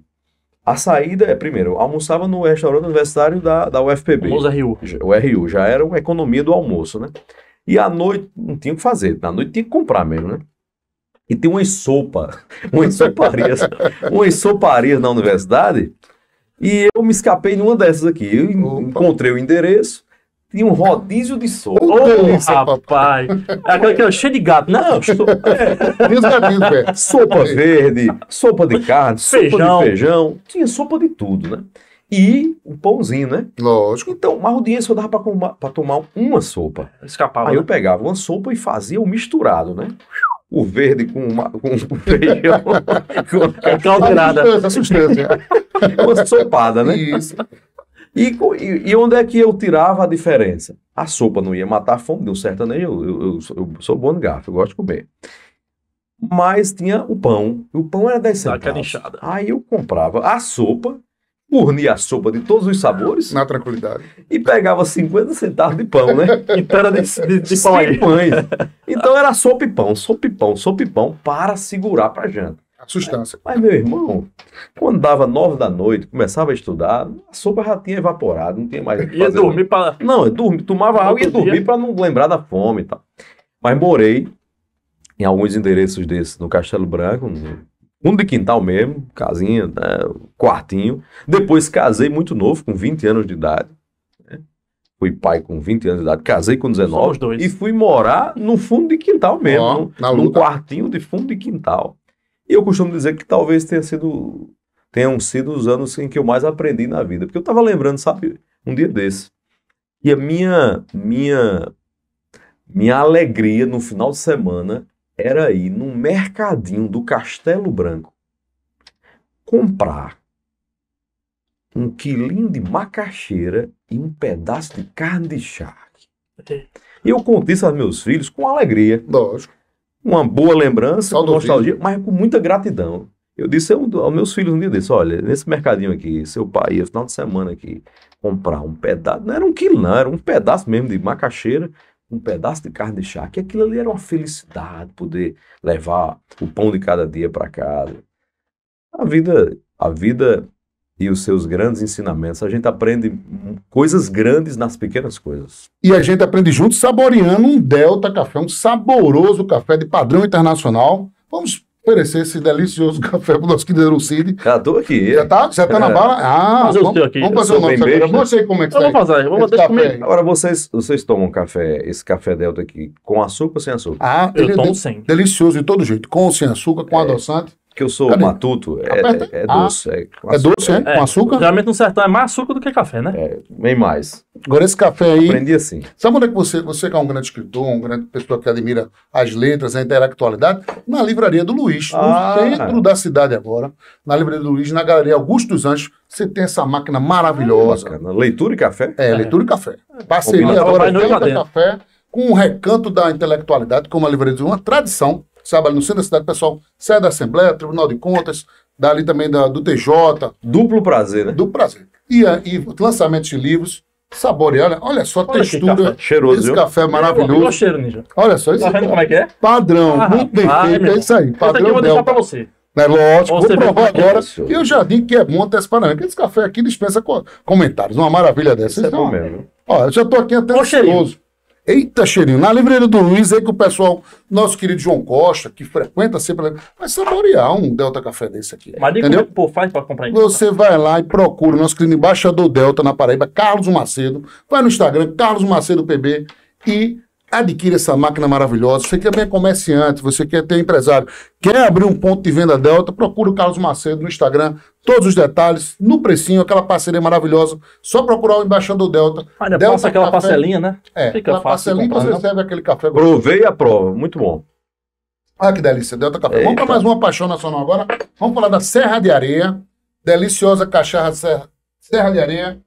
Speaker 3: a saída primeiro, eu almoçava no restaurante universitário da UFPB.
Speaker 2: Famoso RU.
Speaker 3: O RU, já era uma economia do almoço, né? E à noite não tinha o que fazer, na noite tinha que comprar mesmo, né? E tem umas soparias na universidade, e eu me escapei numa dessas aqui. Eu encontrei o endereço, tinha um rodízio de sopa.
Speaker 2: Rapaz! Aquela que é cheia de gato, né?
Speaker 3: Não,
Speaker 1: Velho.
Speaker 3: sopa verde, sopa de carne, sopa
Speaker 2: Feijão.
Speaker 3: de feijão, tinha sopa de tudo, né? E um pãozinho, né?
Speaker 1: Lógico.
Speaker 3: Então, mas o dinheiro só dava para tomar uma sopa.
Speaker 2: Escapava.
Speaker 3: Aí
Speaker 2: Né?
Speaker 3: eu pegava uma sopa e fazia o misturado, né? O verde com feijão, com
Speaker 2: caldeirada.
Speaker 1: Essa sustância.
Speaker 3: uma sopada, né?
Speaker 1: Isso.
Speaker 3: E onde é que eu tirava a diferença? A sopa não ia matar a fome de um sertanejo, eu sou bom de garfo, eu gosto de comer. Mas tinha o pão era 10
Speaker 2: Aquela
Speaker 3: centavos.
Speaker 2: inchada.
Speaker 3: Aí eu comprava a sopa, fornia a sopa de todos os sabores
Speaker 1: Na tranquilidade.
Speaker 3: e pegava 50 centavos de pão, né?
Speaker 2: Então era de pão aí.
Speaker 3: 100 pães. Então era sopa e pão para segurar pra janta.
Speaker 1: A sustância.
Speaker 3: Mas, meu irmão, quando dava 9 da noite, começava a estudar, a sopa já tinha evaporado, não tinha mais o que
Speaker 2: Ia
Speaker 3: fazer.
Speaker 2: dormir para.
Speaker 3: Não, eu tomava água e ia dormir para não lembrar da fome e tal. Mas morei em alguns endereços desses, no Castelo Branco, no fundo de quintal mesmo, casinha, né, quartinho. Depois casei muito novo, com 20 anos de idade. Né? Fui pai com 20 anos de idade, casei com 19.
Speaker 2: Somos dois.
Speaker 3: E fui morar no fundo de quintal mesmo,
Speaker 1: Ó, na
Speaker 3: num
Speaker 1: luta.
Speaker 3: quartinho de fundo de quintal. E eu costumo dizer que talvez tenham sido os anos em que eu mais aprendi na vida. Porque eu estava lembrando, sabe, um dia desse. E a minha alegria no final de semana era ir num mercadinho do Castelo Branco comprar um quilinho de macaxeira e um pedaço de carne de charque. E eu conto isso aos meus filhos com alegria.
Speaker 1: Lógico.
Speaker 3: Uma boa lembrança, com
Speaker 1: Saudosismo.
Speaker 3: nostalgia, mas com muita gratidão. Eu disse aos meus filhos um dia desse, olha, nesse mercadinho aqui, seu pai ia final de semana aqui comprar um pedaço, não era um quilo não, era um pedaço mesmo de macaxeira, um pedaço de carne de charque. Aquilo ali era uma felicidade, poder levar o pão de cada dia para casa. A vida e os seus grandes ensinamentos, a gente aprende coisas grandes nas pequenas coisas.
Speaker 1: E a gente aprende junto saboreando um Delta Café, um saboroso café de padrão internacional. Vamos oferecer esse delicioso café pro nosso querido Cid.
Speaker 3: Já tô aqui.
Speaker 1: Já tá na bala? Ah,
Speaker 2: Fazer o seu aqui.
Speaker 1: vamos fazer o
Speaker 3: Eu sou
Speaker 1: nosso
Speaker 3: bem
Speaker 1: agora.
Speaker 3: besta.
Speaker 1: Eu não sei como é que
Speaker 2: Eu
Speaker 1: tá
Speaker 2: vou fazer, eu vou
Speaker 1: esse
Speaker 2: deixar
Speaker 1: café
Speaker 2: comigo.
Speaker 1: aí.
Speaker 3: Agora vocês tomam café, esse café Delta aqui, com açúcar ou sem açúcar?
Speaker 1: Ah,
Speaker 2: Eu
Speaker 1: ele
Speaker 2: tomo
Speaker 1: é
Speaker 2: sem.
Speaker 1: delicioso de todo jeito. Com ou sem açúcar, com adoçante.
Speaker 3: Porque eu sou
Speaker 1: Cadê?
Speaker 3: matuto,
Speaker 1: Aperta.
Speaker 3: é doce. com
Speaker 1: É
Speaker 3: açúcar.
Speaker 1: doce, é? Com açúcar?
Speaker 2: Geralmente no sertão é mais açúcar do que café, né?
Speaker 3: Bem mais.
Speaker 1: Agora esse café aí...
Speaker 3: Aprendi assim.
Speaker 1: Sabe onde é que você que é um grande escritor, uma grande pessoa que admira as letras, a intelectualidade? Na livraria do Luiz,
Speaker 3: Ah.
Speaker 1: no centro da cidade agora. Na livraria do Luiz, na Galeria Augusto dos Anjos, você tem essa máquina maravilhosa.
Speaker 3: Bacana. Leitura e café?
Speaker 1: Leitura e café. Parceria
Speaker 3: Combinado.
Speaker 1: agora,
Speaker 2: Vai no
Speaker 1: Delta
Speaker 2: dentro.
Speaker 1: Café, com um recanto da intelectualidade, como a livraria do uma tradição, sabe, ali no centro da cidade, pessoal, sai da Assembleia, Tribunal de Contas, dali também do TJ,
Speaker 3: Duplo prazer, né?
Speaker 1: do prazer. E lançamento de livros, saborear, olha só a
Speaker 2: Olha que
Speaker 1: textura,
Speaker 2: café.
Speaker 3: Cheiroso,
Speaker 1: esse
Speaker 3: viu?
Speaker 1: café
Speaker 2: Olha o
Speaker 1: maravilhoso.
Speaker 2: cheiro, Ninja.
Speaker 1: Olha só, isso
Speaker 2: Tá vendo como é que é?
Speaker 1: padrão,
Speaker 2: Ah,
Speaker 1: muito bem
Speaker 2: rapaz,
Speaker 1: feito,
Speaker 2: meu
Speaker 1: é isso aí,
Speaker 2: Esse aqui eu
Speaker 1: padrão
Speaker 2: vou deixar pra
Speaker 1: Delta.
Speaker 2: você.
Speaker 1: É lógico,
Speaker 2: Você
Speaker 1: vou provar
Speaker 2: vê como é
Speaker 1: agora.
Speaker 3: delicioso.
Speaker 1: E eu já digo que é bom antecipadamente, porque esse café aqui dispensa comentários, uma maravilha dessa.
Speaker 3: Isso é
Speaker 1: Então,
Speaker 3: bom mesmo.
Speaker 1: ó, eu já tô aqui até
Speaker 2: Ó o cheirinho.
Speaker 1: ansioso. Eita, cheirinho. Na livraria do Luiz aí que o pessoal, nosso querido João Costa, que frequenta sempre, vai saborear um Delta Café desse aqui.
Speaker 2: Mas diga como é
Speaker 1: Entendeu?
Speaker 2: que o povo faz pra comprar isso.
Speaker 1: Você vai lá e procura o nosso querido embaixador Delta na Paraíba, Carlos Macedo. Vai no Instagram, Carlos Macedo PB, e adquire essa máquina maravilhosa. Você que é comerciante, você quer ter empresário, quer abrir um ponto de venda Delta, procura o Carlos Macedo no Instagram. Todos os detalhes, no precinho, aquela parceria maravilhosa. Só procurar o embaixador Delta.
Speaker 2: Ainda
Speaker 1: Delta
Speaker 2: passa aquela
Speaker 1: Café.
Speaker 2: parcelinha, né? Fica
Speaker 1: Aquela
Speaker 2: fácil de
Speaker 1: parcelinha
Speaker 2: comprar,
Speaker 1: você
Speaker 2: não?
Speaker 1: serve aquele café gostoso.
Speaker 3: Provei a prova, muito bom.
Speaker 1: Olha que delícia, Delta Café. Vamos
Speaker 3: Eita.
Speaker 1: para mais uma paixão nacional agora. Vamos falar da Serra de Areia. Deliciosa cachaça Serra de Areia.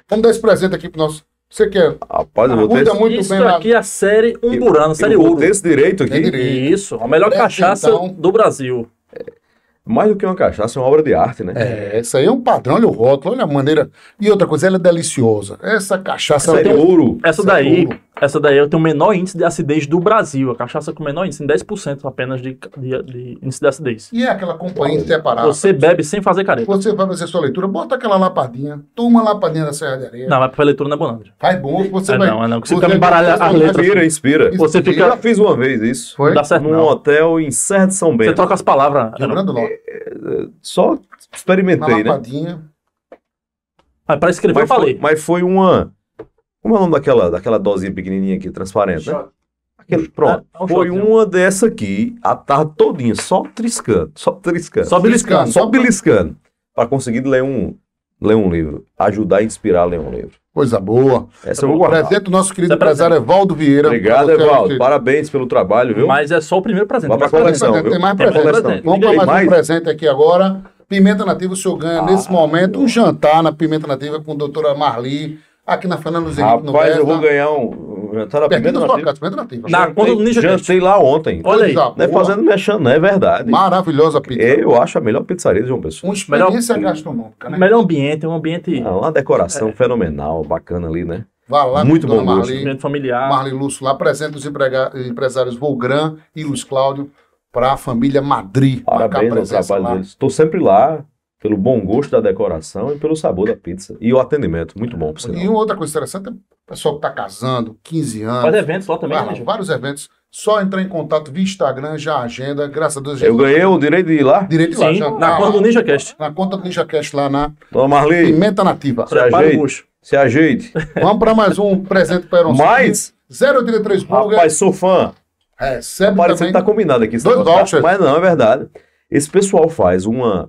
Speaker 1: Vamos dar esse presente aqui pro nosso. Você quer?
Speaker 3: Rapaz, eu vou ter
Speaker 1: Cuida muito
Speaker 2: Isso
Speaker 1: bem na.
Speaker 2: aqui é a série Umburana, série
Speaker 3: eu vou
Speaker 2: ouro.
Speaker 3: ter esse direito aqui.
Speaker 1: Tem direito.
Speaker 2: Isso, a melhor
Speaker 1: Presta
Speaker 2: cachaça
Speaker 1: então.
Speaker 2: do Brasil.
Speaker 3: Mais do que uma cachaça, é uma obra de arte, né?
Speaker 1: Isso aí é um padrão, olha o rótulo, olha a maneira. E outra coisa, ela é deliciosa. Essa cachaça.
Speaker 3: Essa é
Speaker 1: ela tem-
Speaker 3: ouro.
Speaker 2: Essa daí eu tenho o menor índice de acidez do Brasil. A cachaça com o menor índice, em 10% apenas de índice de acidez.
Speaker 1: E é aquela companhia separada.
Speaker 2: Você bebe sem fazer careta.
Speaker 1: Você vai fazer sua leitura, bota aquela lapadinha, toma uma lapadinha da Serra de Areia.
Speaker 2: Não, mas pra leitura não é bonança.
Speaker 1: Faz bom, você
Speaker 2: É
Speaker 1: vai.
Speaker 2: não, que você
Speaker 1: você
Speaker 2: fica me baralha as letras.
Speaker 3: Inspira.
Speaker 2: Você
Speaker 3: Eu
Speaker 2: fica.
Speaker 3: já fiz uma vez isso.
Speaker 1: Foi?
Speaker 2: Não dá certo,
Speaker 3: Num
Speaker 2: não.
Speaker 3: hotel em Serra de São
Speaker 2: Você
Speaker 3: Bento.
Speaker 2: troca as palavras.
Speaker 1: Rio Grande do Norte.
Speaker 3: Só
Speaker 1: Uma
Speaker 3: experimentei, né?
Speaker 1: lapadinha.
Speaker 2: Mas pra escrever eu falei.
Speaker 3: Mas foi uma... Como é o nome daquela dosinha pequenininha aqui, transparente, né? Pronto.
Speaker 2: É um
Speaker 3: Foi
Speaker 2: shotzinho.
Speaker 3: uma dessa aqui, a tarde todinha, só triscando.
Speaker 2: Só beliscando.
Speaker 3: Só beliscando. Para conseguir ler um livro. Ajudar a inspirar a ler um livro.
Speaker 1: Coisa boa.
Speaker 3: Essa eu vou guardar.
Speaker 1: Presente do nosso querido
Speaker 2: Isso é
Speaker 1: empresário Evaldo Vieira.
Speaker 3: Obrigado,
Speaker 1: Pra você,
Speaker 3: Evaldo.
Speaker 1: querido.
Speaker 3: Parabéns pelo trabalho, viu?
Speaker 2: Mas é só o primeiro presente.
Speaker 3: Vai pra
Speaker 2: Mas
Speaker 3: coleção,
Speaker 1: Presente,
Speaker 3: viu?
Speaker 1: tem mais
Speaker 2: Tem mais
Speaker 1: presente.
Speaker 2: presente.
Speaker 1: Vamos para
Speaker 2: Tem
Speaker 1: mais
Speaker 3: mais?
Speaker 1: um presente aqui agora. Pimenta Nativa, o senhor ganha nesse momento um jantar na Pimenta Nativa com a doutora Marli, aqui na Fernando Henrique no
Speaker 3: Rapaz, eu vou
Speaker 1: Bessa.
Speaker 3: ganhar um jantar na
Speaker 1: Pertinho
Speaker 3: Pimenta
Speaker 1: da sua
Speaker 3: Nativa.
Speaker 1: casa, Pimenta Nativa.
Speaker 2: Na conta do Ninja Cast.
Speaker 3: Jantei lá ontem.
Speaker 2: Olha aí.
Speaker 1: Coisa
Speaker 3: Não é
Speaker 1: boa.
Speaker 3: fazendo mexendo, não é verdade.
Speaker 1: Maravilhosa pizza.
Speaker 3: Eu acho a melhor pizzaria de João Pessoa.
Speaker 1: Uma experiência gastronômica, né?
Speaker 2: Melhor ambiente, um ambiente
Speaker 3: Uma decoração fenomenal, bacana ali, né?
Speaker 1: Vá lá
Speaker 3: Muito
Speaker 1: com a dona
Speaker 3: bom gosto.
Speaker 1: Marli.
Speaker 2: ambiente familiar.
Speaker 1: Marli Lúcio lá, presente os empresários Volgran e Luiz Cláudio para a família Madri.
Speaker 3: Parabéns
Speaker 1: marcar
Speaker 3: ao
Speaker 1: presença
Speaker 3: trabalho
Speaker 1: lá.
Speaker 3: deles. Estou sempre lá pelo bom gosto da decoração e pelo sabor da pizza. E o atendimento, muito bom, por
Speaker 1: E
Speaker 3: sinal.
Speaker 1: uma outra coisa interessante é o pessoal que está casando, 15 anos.
Speaker 2: Faz eventos lá também,
Speaker 1: vai
Speaker 2: né,
Speaker 1: lá,
Speaker 2: Ninja?
Speaker 1: vários eventos. Só entrar em contato via Instagram, já agenda. Graças a Deus.
Speaker 3: Eu ganhei o direito de ir lá?
Speaker 1: direito lá.
Speaker 2: Sim,
Speaker 1: Já,
Speaker 2: na conta do Ninja Cast.
Speaker 1: Na conta do Ninja Cast lá na
Speaker 3: Dona Marli,
Speaker 1: Pimenta Nativa.
Speaker 3: se
Speaker 2: Prepara o
Speaker 3: ajeite.
Speaker 2: bucho.
Speaker 3: Se ajeite.
Speaker 1: Vamos para mais um presente para o
Speaker 3: Mas,
Speaker 1: 083 Burger.
Speaker 3: rapaz, sou fã.
Speaker 1: Recebe
Speaker 3: Parece
Speaker 1: também.
Speaker 3: que tá combinado aqui. esse
Speaker 1: Dois
Speaker 3: negócio, tá?
Speaker 1: vouchers.
Speaker 3: Mas não, é verdade. Esse pessoal faz uma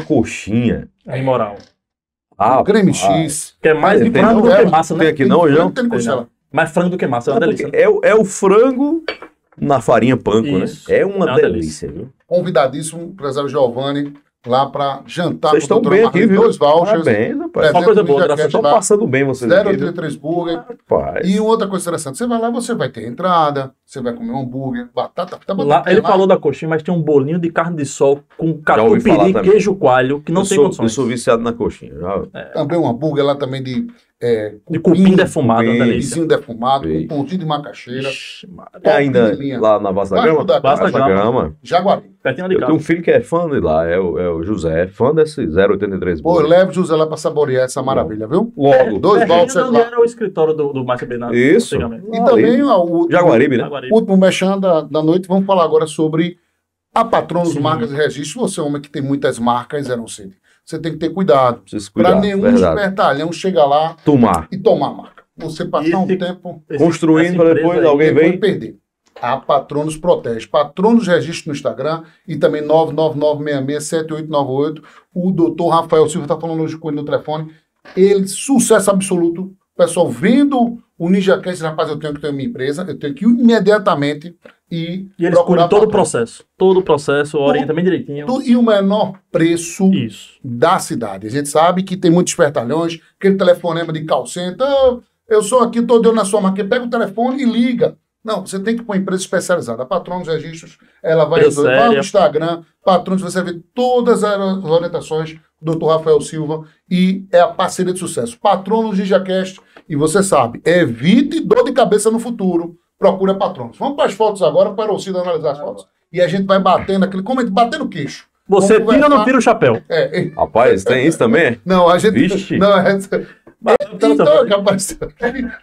Speaker 3: coxinha.
Speaker 2: É imoral.
Speaker 1: Creme
Speaker 3: rapaz.
Speaker 1: X.
Speaker 2: Que é mais
Speaker 3: Tem
Speaker 2: frango do
Speaker 1: não,
Speaker 2: que massa,
Speaker 3: Tem
Speaker 2: né?
Speaker 3: aqui não, João?
Speaker 1: Tem costela.
Speaker 2: Mais frango do que massa, é uma delícia. né?
Speaker 3: É o frango na farinha panko,
Speaker 2: Isso.
Speaker 3: né? É uma
Speaker 2: É uma
Speaker 3: delícia, viu?
Speaker 1: Convidadíssimo, o empresário Giovanni, lá para jantar
Speaker 3: Vocês estão
Speaker 1: a
Speaker 3: bem aqui, viu?
Speaker 1: Dois vouchers.
Speaker 3: Parabéns, rapaz.
Speaker 1: Presente
Speaker 2: Uma coisa
Speaker 1: do
Speaker 2: boa,
Speaker 1: Ninja
Speaker 2: graças a
Speaker 1: Cast
Speaker 3: Estão
Speaker 1: lá,
Speaker 3: passando bem vocês aqui, viu?
Speaker 1: 083 Burger.
Speaker 3: Rapaz.
Speaker 1: E outra coisa interessante, você vai lá, você vai ter entrada, você vai comer um hambúrguer, batata.
Speaker 2: Lá, ele falou da coxinha, mas tem um bolinho de carne de sol com
Speaker 3: ouvi falar
Speaker 2: catupiry,
Speaker 3: também.
Speaker 2: queijo coalho, que não tem
Speaker 3: Eu
Speaker 2: condições.
Speaker 3: sou viciado na coxinha. Já-
Speaker 1: Também um hambúrguer lá também de
Speaker 2: De cupim defumado, uma
Speaker 3: cupim,
Speaker 2: delícia.
Speaker 1: vizinho defumado,
Speaker 3: Sei.
Speaker 1: com pontinho de macaxeira,
Speaker 2: Ixi, Maria.
Speaker 3: É ainda
Speaker 1: pequenininha.
Speaker 3: lá na Vasta da
Speaker 1: Baixo
Speaker 3: Gama?
Speaker 1: da
Speaker 2: Vasta
Speaker 3: Vasta
Speaker 2: Gama.
Speaker 3: Gama.
Speaker 1: Jaguari.
Speaker 2: Pertinho de
Speaker 3: Eu
Speaker 2: casa.
Speaker 3: tenho um filho que é fã de lá, é o José, fã desse 083
Speaker 1: Pô,
Speaker 3: Burger.
Speaker 1: leve José lá para saborear essa maravilha, viu?
Speaker 3: Logo.
Speaker 1: Dois
Speaker 2: Pertinho
Speaker 1: vouchers
Speaker 2: de onde
Speaker 1: lá.
Speaker 2: era o escritório do Márcio Bernardo.
Speaker 3: Isso.
Speaker 2: antigamente.
Speaker 1: E também ó, o
Speaker 3: Jaguaribe, né?
Speaker 2: Jaguaribe.
Speaker 1: último mexão da noite, vamos falar agora sobre A Patronos
Speaker 2: Sim.
Speaker 1: Marcas e Registros, você é um homem que tem muitas marcas, Cid. Você tem que ter cuidado.
Speaker 3: Precisa
Speaker 1: Para
Speaker 3: cuidar,
Speaker 1: nenhum
Speaker 3: verdade.
Speaker 1: espertalhão chegar lá
Speaker 3: Tomar.
Speaker 1: e tomar a marca. Você passar um
Speaker 2: Esse-
Speaker 1: tempo
Speaker 3: Construindo
Speaker 2: essa
Speaker 3: para
Speaker 2: empresa
Speaker 3: depois
Speaker 2: aí,
Speaker 3: alguém
Speaker 1: depois
Speaker 3: vem.
Speaker 1: perder. A Patronos protege. Patronos Registro no Instagram e também 999667898. O doutor Rafael Silva está falando hoje com ele no telefone. Ele, sucesso absoluto. Pessoal, vendo o NinjaCast, rapaz, eu tenho que ter minha empresa, eu tenho que imediatamente ir
Speaker 2: E eles
Speaker 1: procurar
Speaker 2: cuidam todo o
Speaker 1: Patronos.
Speaker 2: processo. Todo o processo, orienta bem direitinho.
Speaker 1: E o menor preço
Speaker 2: Isso.
Speaker 1: da cidade. A gente sabe que tem muitos espertalhões, aquele telefonema de call center, eu sou aqui, estou dando na sua marca, pega o telefone e liga. Não, você tem que pôr uma empresa especializada. A Patronos Registros, ela vai
Speaker 2: Empresa
Speaker 1: resolver. Vai no
Speaker 2: séria.
Speaker 1: Instagram, Patronos, você vai ver todas as orientações do Dr. Rafael Silva e é a parceria de sucesso. Patronos NinjaCast, e você sabe, evite dor de cabeça no futuro. Procura Patronos. Vamos para as fotos agora, para o Cid analisar as fotos. E a gente vai batendo aquele, como é que bater no queixo.
Speaker 2: Você
Speaker 1: Vamos
Speaker 2: tira ou não
Speaker 1: conversar.
Speaker 2: tira o chapéu?
Speaker 3: Rapaz, tem isso também?
Speaker 1: Não, a gente.
Speaker 3: Vixe.
Speaker 1: Não, então, rapaz.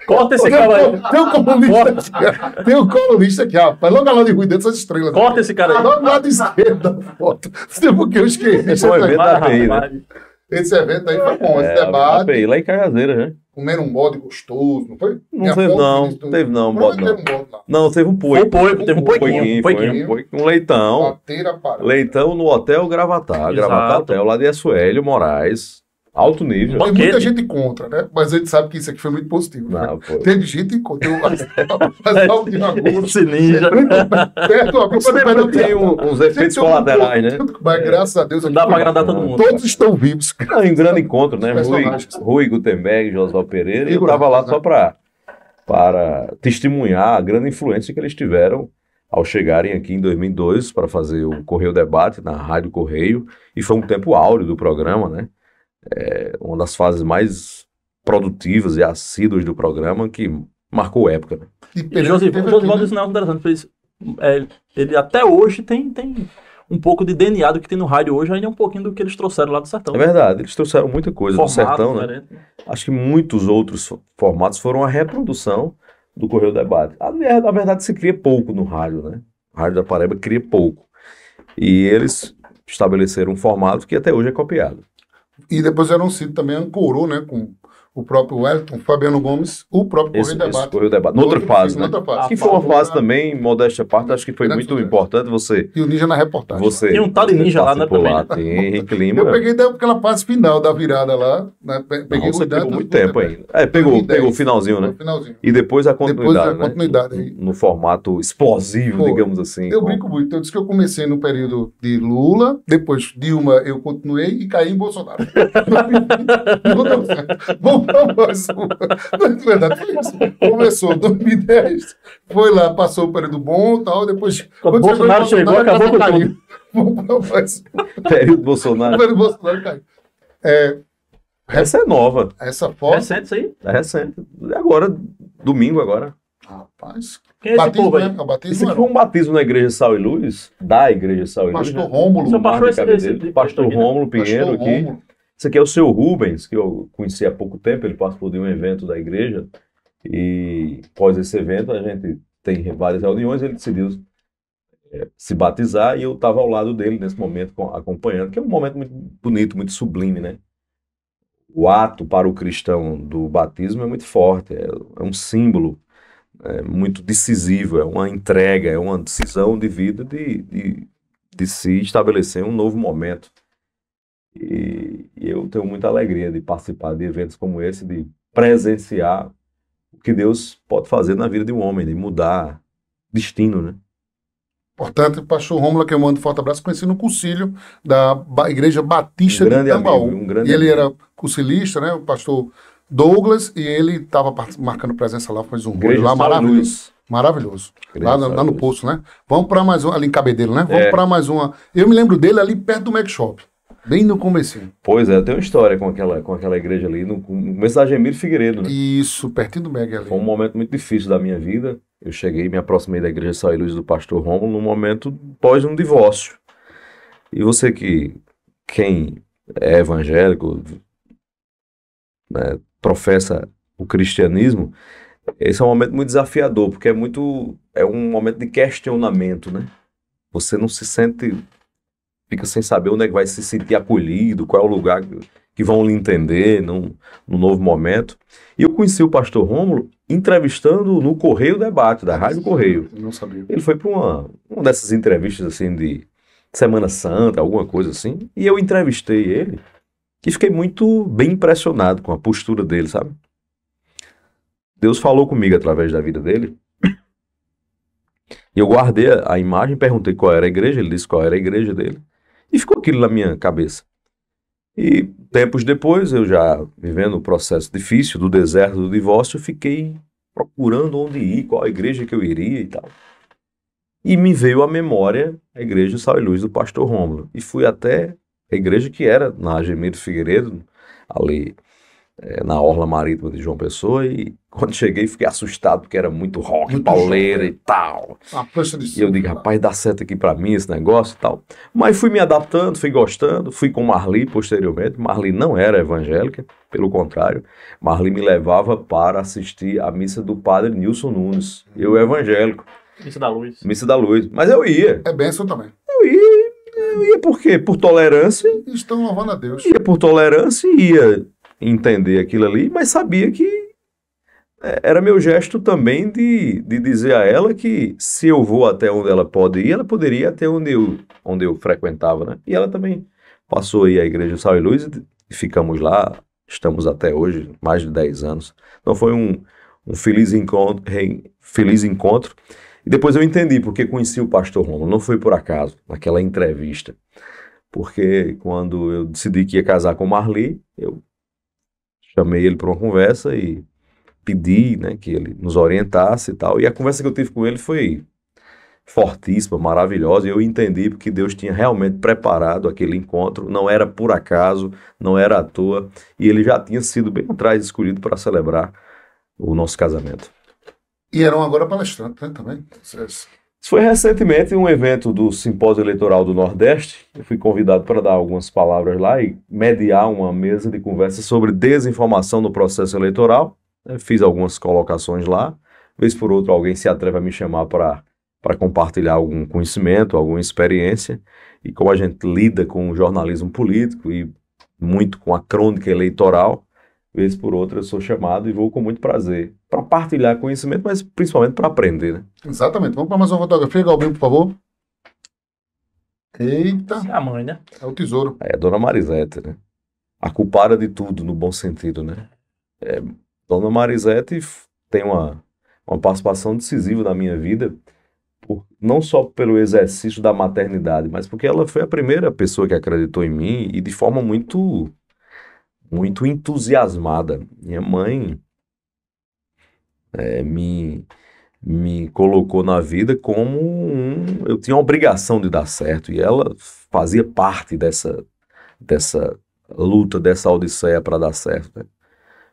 Speaker 2: Corta esse cara aí.
Speaker 1: Tem um colunista aqui. Tem um colunista aqui, rapaz. Logo lá de Rui dentro dessas estrelas.
Speaker 2: Corta esse cara aí.
Speaker 1: Logo do lado esquerdo da foto. Não sei por que eu esqueci.
Speaker 3: Foi um evento da
Speaker 2: Vai,
Speaker 3: API, né?
Speaker 2: rapaz.
Speaker 1: Esse evento aí foi bom. Esse
Speaker 3: É,
Speaker 1: debate.
Speaker 3: API lá em Cagazeira, né?
Speaker 1: Comeram um bode gostoso, não foi?
Speaker 3: Não
Speaker 1: Minha
Speaker 3: teve
Speaker 1: foto,
Speaker 3: não,
Speaker 1: isso,
Speaker 3: teve não,
Speaker 1: Provavelmente
Speaker 3: bode não.
Speaker 1: teve um bode lá.
Speaker 3: Não, teve um
Speaker 2: Foi
Speaker 3: poico.
Speaker 2: teve um
Speaker 3: Poiquinho,
Speaker 2: poiquinho.
Speaker 3: foi um leitão.
Speaker 1: Bateira para.
Speaker 3: Leitão no Hotel Gravatar.
Speaker 2: Exato.
Speaker 3: Gravatar Hotel, lá de Açoélio Moraes. Alto nível.
Speaker 1: Tem
Speaker 2: Banquete.
Speaker 1: muita gente contra, né? Mas a gente sabe que isso aqui foi muito positivo. né?
Speaker 3: Não, pô.
Speaker 1: Teve gente contra. Tem um casal de agosto.
Speaker 2: Esse ninja.
Speaker 1: Perto, ó, você
Speaker 3: Sempre
Speaker 1: perdeu
Speaker 3: tem uns efeitos colaterais, né?
Speaker 1: Mas graças a Deus
Speaker 2: Não
Speaker 1: aqui
Speaker 2: dá pra
Speaker 1: foi-
Speaker 2: agradar todo mundo.
Speaker 1: todos estão vivos.
Speaker 3: Não, em grande encontro, né?
Speaker 1: Os personagens.
Speaker 3: Rui Gutenberg, Josué Pereira. E eu
Speaker 1: Figura,
Speaker 3: estava lá
Speaker 1: né?
Speaker 3: só para testemunhar a grande influência que eles tiveram ao chegarem aqui em 2002 para fazer o Correio Debate na Rádio Correio. E foi um tempo áureo do programa, né? Uma das fases mais produtivas e assíduas do programa que marcou época, né?
Speaker 2: E Josivaldo disse um negócio interessante. Fez, ele até hoje tem um pouco de DNA do que tem no rádio hoje, ainda é um pouquinho do que eles trouxeram lá do sertão.
Speaker 3: É verdade, eles trouxeram muita coisa do
Speaker 2: Formato
Speaker 3: sertão, né?
Speaker 2: diferente.
Speaker 3: Acho que muitos outros formatos foram a reprodução do Correio Debate. Na verdade, se cria pouco no rádio, né? O Rádio da Paraíba cria pouco. E eles estabeleceram um formato que até hoje é copiado.
Speaker 1: E depois o Cid também ancorou, né? Com o próprio Wellington, Fabiano Gomes, o próprio Correio
Speaker 3: Esse
Speaker 1: Debate.
Speaker 3: Correio Debate. Noutra fase, né?
Speaker 1: Noutra fase.
Speaker 3: Que foi uma
Speaker 1: Falou
Speaker 3: fase
Speaker 1: na-
Speaker 3: também, modéstia à parte, acho que foi
Speaker 1: Grande
Speaker 3: muito
Speaker 1: sucesso.
Speaker 3: importante você...
Speaker 1: E o Ninja na reportagem.
Speaker 3: Você
Speaker 2: Tem um tal de ninja lá, né,
Speaker 3: participou
Speaker 2: também,
Speaker 3: lá,
Speaker 2: né?
Speaker 3: tem Henrique Lima.
Speaker 1: Eu peguei daquela fase final da virada lá, né? Peguei
Speaker 3: Não, você
Speaker 1: os dados
Speaker 3: pegou muito
Speaker 1: do
Speaker 3: tempo
Speaker 1: Gutenberg.
Speaker 3: ainda. Pegou
Speaker 1: 2010.
Speaker 3: o finalzinho, né?
Speaker 1: No finalzinho.
Speaker 3: E depois a
Speaker 1: Depois
Speaker 3: continuidade,
Speaker 1: a continuidade aí.
Speaker 3: né? No formato explosivo,
Speaker 1: Foi.
Speaker 3: digamos assim.
Speaker 1: Eu
Speaker 3: com-
Speaker 1: brinco muito. Eu disse que eu comecei no período de Lula, depois Dilma eu continuei e caí em Bolsonaro. Não deu certo. Vamos para mais uma. Na verdade, foi isso. Começou em 2010, foi lá, passou o período bom e tal, depois...
Speaker 2: Quando Bolsonaro chegou,
Speaker 1: a
Speaker 2: acabou
Speaker 1: casa
Speaker 2: com
Speaker 1: caiu. Vamos para mais uma.
Speaker 3: Período
Speaker 1: O
Speaker 3: Bolsonaro.
Speaker 1: período Bolsonaro caiu.
Speaker 3: Essa é nova,
Speaker 1: Essa foto...
Speaker 2: Recente isso aí?
Speaker 3: é recente. Agora, domingo agora.
Speaker 1: Rapaz...
Speaker 2: Quem é esse
Speaker 1: Batismo,
Speaker 2: povo aí?
Speaker 1: né? O batismo
Speaker 3: Isso aqui
Speaker 1: era
Speaker 3: foi um batismo na Igreja Sal e Luz, da Igreja Sal e Luz.
Speaker 1: Pastor
Speaker 3: né?
Speaker 1: Rômulo.
Speaker 2: Seu pastor
Speaker 3: Marco
Speaker 2: esse
Speaker 3: Cabedelo, Pastor
Speaker 2: aqui, né?
Speaker 3: Rômulo Pinheiro
Speaker 1: Pastor
Speaker 3: aqui.
Speaker 1: Rômulo.
Speaker 3: Esse aqui é o seu Rubens, que eu conheci há pouco tempo, ele participou de um evento da igreja, e após esse evento a gente tem várias reuniões, ele decidiu se batizar, e eu estava ao lado dele nesse momento, acompanhando, que é um momento muito bonito, muito sublime, né? O ato para o cristão do batismo é muito forte, é um símbolo muito decisivo, é uma entrega, é uma decisão de vida de se estabelecer um novo momento. E eu tenho muita alegria de participar de eventos como esse, de presenciar o que Deus pode fazer na vida de um homem, de mudar destino, né?
Speaker 1: Portanto, o pastor Rômulo, que eu mando um forte abraço, conheci no concílio da Igreja Batista
Speaker 3: Um grande
Speaker 1: de Tambaú.
Speaker 3: amigo, um grande
Speaker 1: E ele
Speaker 3: amigo.
Speaker 1: era concilista, né? O pastor Douglas, e ele estava marcando presença lá, fez um
Speaker 3: Igreja
Speaker 1: rolho lá
Speaker 3: Sal e
Speaker 1: maravilhoso.
Speaker 3: Luz.
Speaker 1: Maravilhoso.
Speaker 3: Igreja
Speaker 1: Lá,
Speaker 3: Sal e
Speaker 1: lá no
Speaker 3: Luz.
Speaker 1: Poço, né? Vamos para mais uma, ali em Cabedelo, né? Vamos
Speaker 3: É.
Speaker 1: para mais uma. Eu me lembro dele ali perto do Mac Shop, bem no comecinho.
Speaker 3: Pois é, eu tenho uma história com aquela igreja ali, no começo da Gemiro Figueiredo, né?
Speaker 1: Isso, pertinho do Meg ali.
Speaker 3: Foi um momento muito difícil da minha vida. Eu cheguei e me aproximei da Igreja Sal e Luz do pastor Rômulo num momento pós um divórcio. E você quem é evangélico, né, professa o cristianismo, esse é um momento muito desafiador, porque é um momento de questionamento, né? você não se sente, fica sem saber onde é que vai se sentir acolhido, qual é o lugar que vão lhe entender num novo momento. E eu conheci o pastor Rômulo entrevistando no Correio Debate, da Rádio Correio.
Speaker 1: Eu não sabia.
Speaker 3: Ele foi para uma dessas entrevistas assim de Semana Santa, alguma coisa assim, e eu entrevistei ele e fiquei muito bem impressionado com a postura dele, sabe? Deus falou comigo através da vida dele. E eu guardei a imagem, perguntei qual era a igreja, ele disse qual era a igreja dele. E ficou aquilo na minha cabeça. E tempos depois, eu já vivendo o processo difícil do deserto do divórcio, fiquei procurando onde ir, qual a igreja que eu iria e tal. E me veio à memória a igreja Sal e Luz do pastor Rômulo. E fui até a igreja que era na Agemiro Figueiredo, ali na orla marítima de João Pessoa, e quando cheguei fiquei assustado porque era muito rock,
Speaker 1: Muito
Speaker 3: pauleira
Speaker 1: jovem.
Speaker 3: e tal.
Speaker 1: A prancha de
Speaker 3: E eu digo, rapaz, dá certo aqui pra mim esse negócio e tal. Mas fui me adaptando, fui gostando, fui com Marli posteriormente. Marli não era evangélica, pelo contrário. Marli me levava para assistir a missa do padre Nilson Nunes, eu evangélico.
Speaker 2: Missa da Luz.
Speaker 3: Missa da Luz. Mas eu ia.
Speaker 1: É bênção também.
Speaker 3: Eu ia por quê? Por tolerância.
Speaker 1: Estão louvando a Deus.
Speaker 3: Ia por tolerância e ia entender aquilo ali, mas sabia que era meu gesto também de dizer a ela que se eu vou até onde ela pode ir, ela poderia ir até onde eu frequentava, né? E ela também passou aí a Igreja Sal e Luz e ficamos lá, estamos até hoje, mais de 10 anos. Então foi um feliz encontro. E depois eu entendi porque conheci o pastor Rômulo, não foi por acaso, naquela entrevista. Porque quando eu decidi que ia casar com Marli, eu chamei ele para uma conversa e pedi, né, que ele nos orientasse e tal. E a conversa que eu tive com ele foi fortíssima, maravilhosa. E eu entendi porque Deus tinha realmente preparado aquele encontro. Não era por acaso, não era à toa. E ele já tinha sido bem atrás escolhido para celebrar o nosso casamento.
Speaker 1: E eram agora palestrantes, né, também.
Speaker 3: Isso foi recentemente um evento do Simpósio Eleitoral do Nordeste. Eu fui convidado para dar algumas palavras lá e mediar uma mesa de conversa sobre desinformação no processo eleitoral. Fiz algumas colocações lá. Vez por outra alguém se atreve a me chamar para compartilhar algum conhecimento, alguma experiência. E como a gente lida com o jornalismo político e muito com a crônica eleitoral, vez por outra eu sou chamado e vou com muito prazer para partilhar conhecimento, mas principalmente para aprender, né?
Speaker 1: Exatamente. Vamos para mais uma fotografia, Galbinho, por favor. Eita.
Speaker 2: É a mãe, né?
Speaker 1: É o tesouro.
Speaker 3: É a Dona Marisete, né? A culpada de tudo, no bom sentido, né? Dona Marisete tem uma participação decisiva na minha vida, não só pelo exercício da maternidade, mas porque ela foi a primeira pessoa que acreditou em mim e de forma muito entusiasmada. Minha mãe me colocou na vida como eu tinha a obrigação de dar certo, e ela fazia parte dessa luta, dessa odisseia para dar certo, né?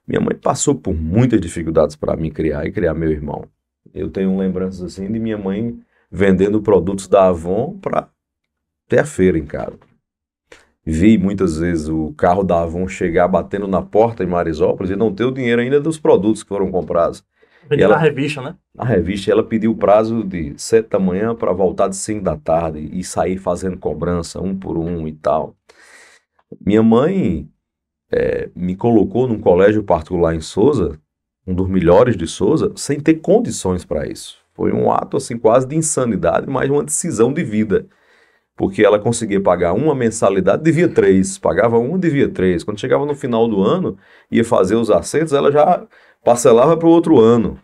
Speaker 3: Minha mãe passou por muitas dificuldades para me criar e criar meu irmão. Eu tenho lembranças assim de minha mãe vendendo produtos da Avon para ter a feira em casa. Vi muitas vezes o carro da Avon chegar batendo na porta em Marisópolis e não ter o dinheiro ainda dos produtos que foram comprados.
Speaker 2: Vendi na revista, né?
Speaker 3: Na revista, ela pediu o prazo de 7 da manhã para voltar de 5 da tarde e sair fazendo cobrança, um por um e tal. Minha mãe me colocou num colégio particular em Sousa, um dos melhores de Sousa, sem ter condições para isso. Foi um ato assim quase de insanidade, mas uma decisão de vida. Porque ela conseguia pagar uma mensalidade, devia 3. Pagava uma, devia 3. Quando chegava no final do ano, ia fazer os acertos, ela já parcelava para o outro ano.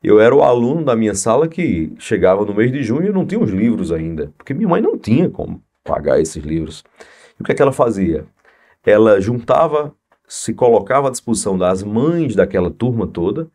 Speaker 3: Eu era o aluno da minha sala que chegava no mês de junho e não tinha os livros ainda, porque minha mãe não tinha como pagar esses livros. E o que é que ela fazia? Ela se colocava à disposição das mães daquela turma toda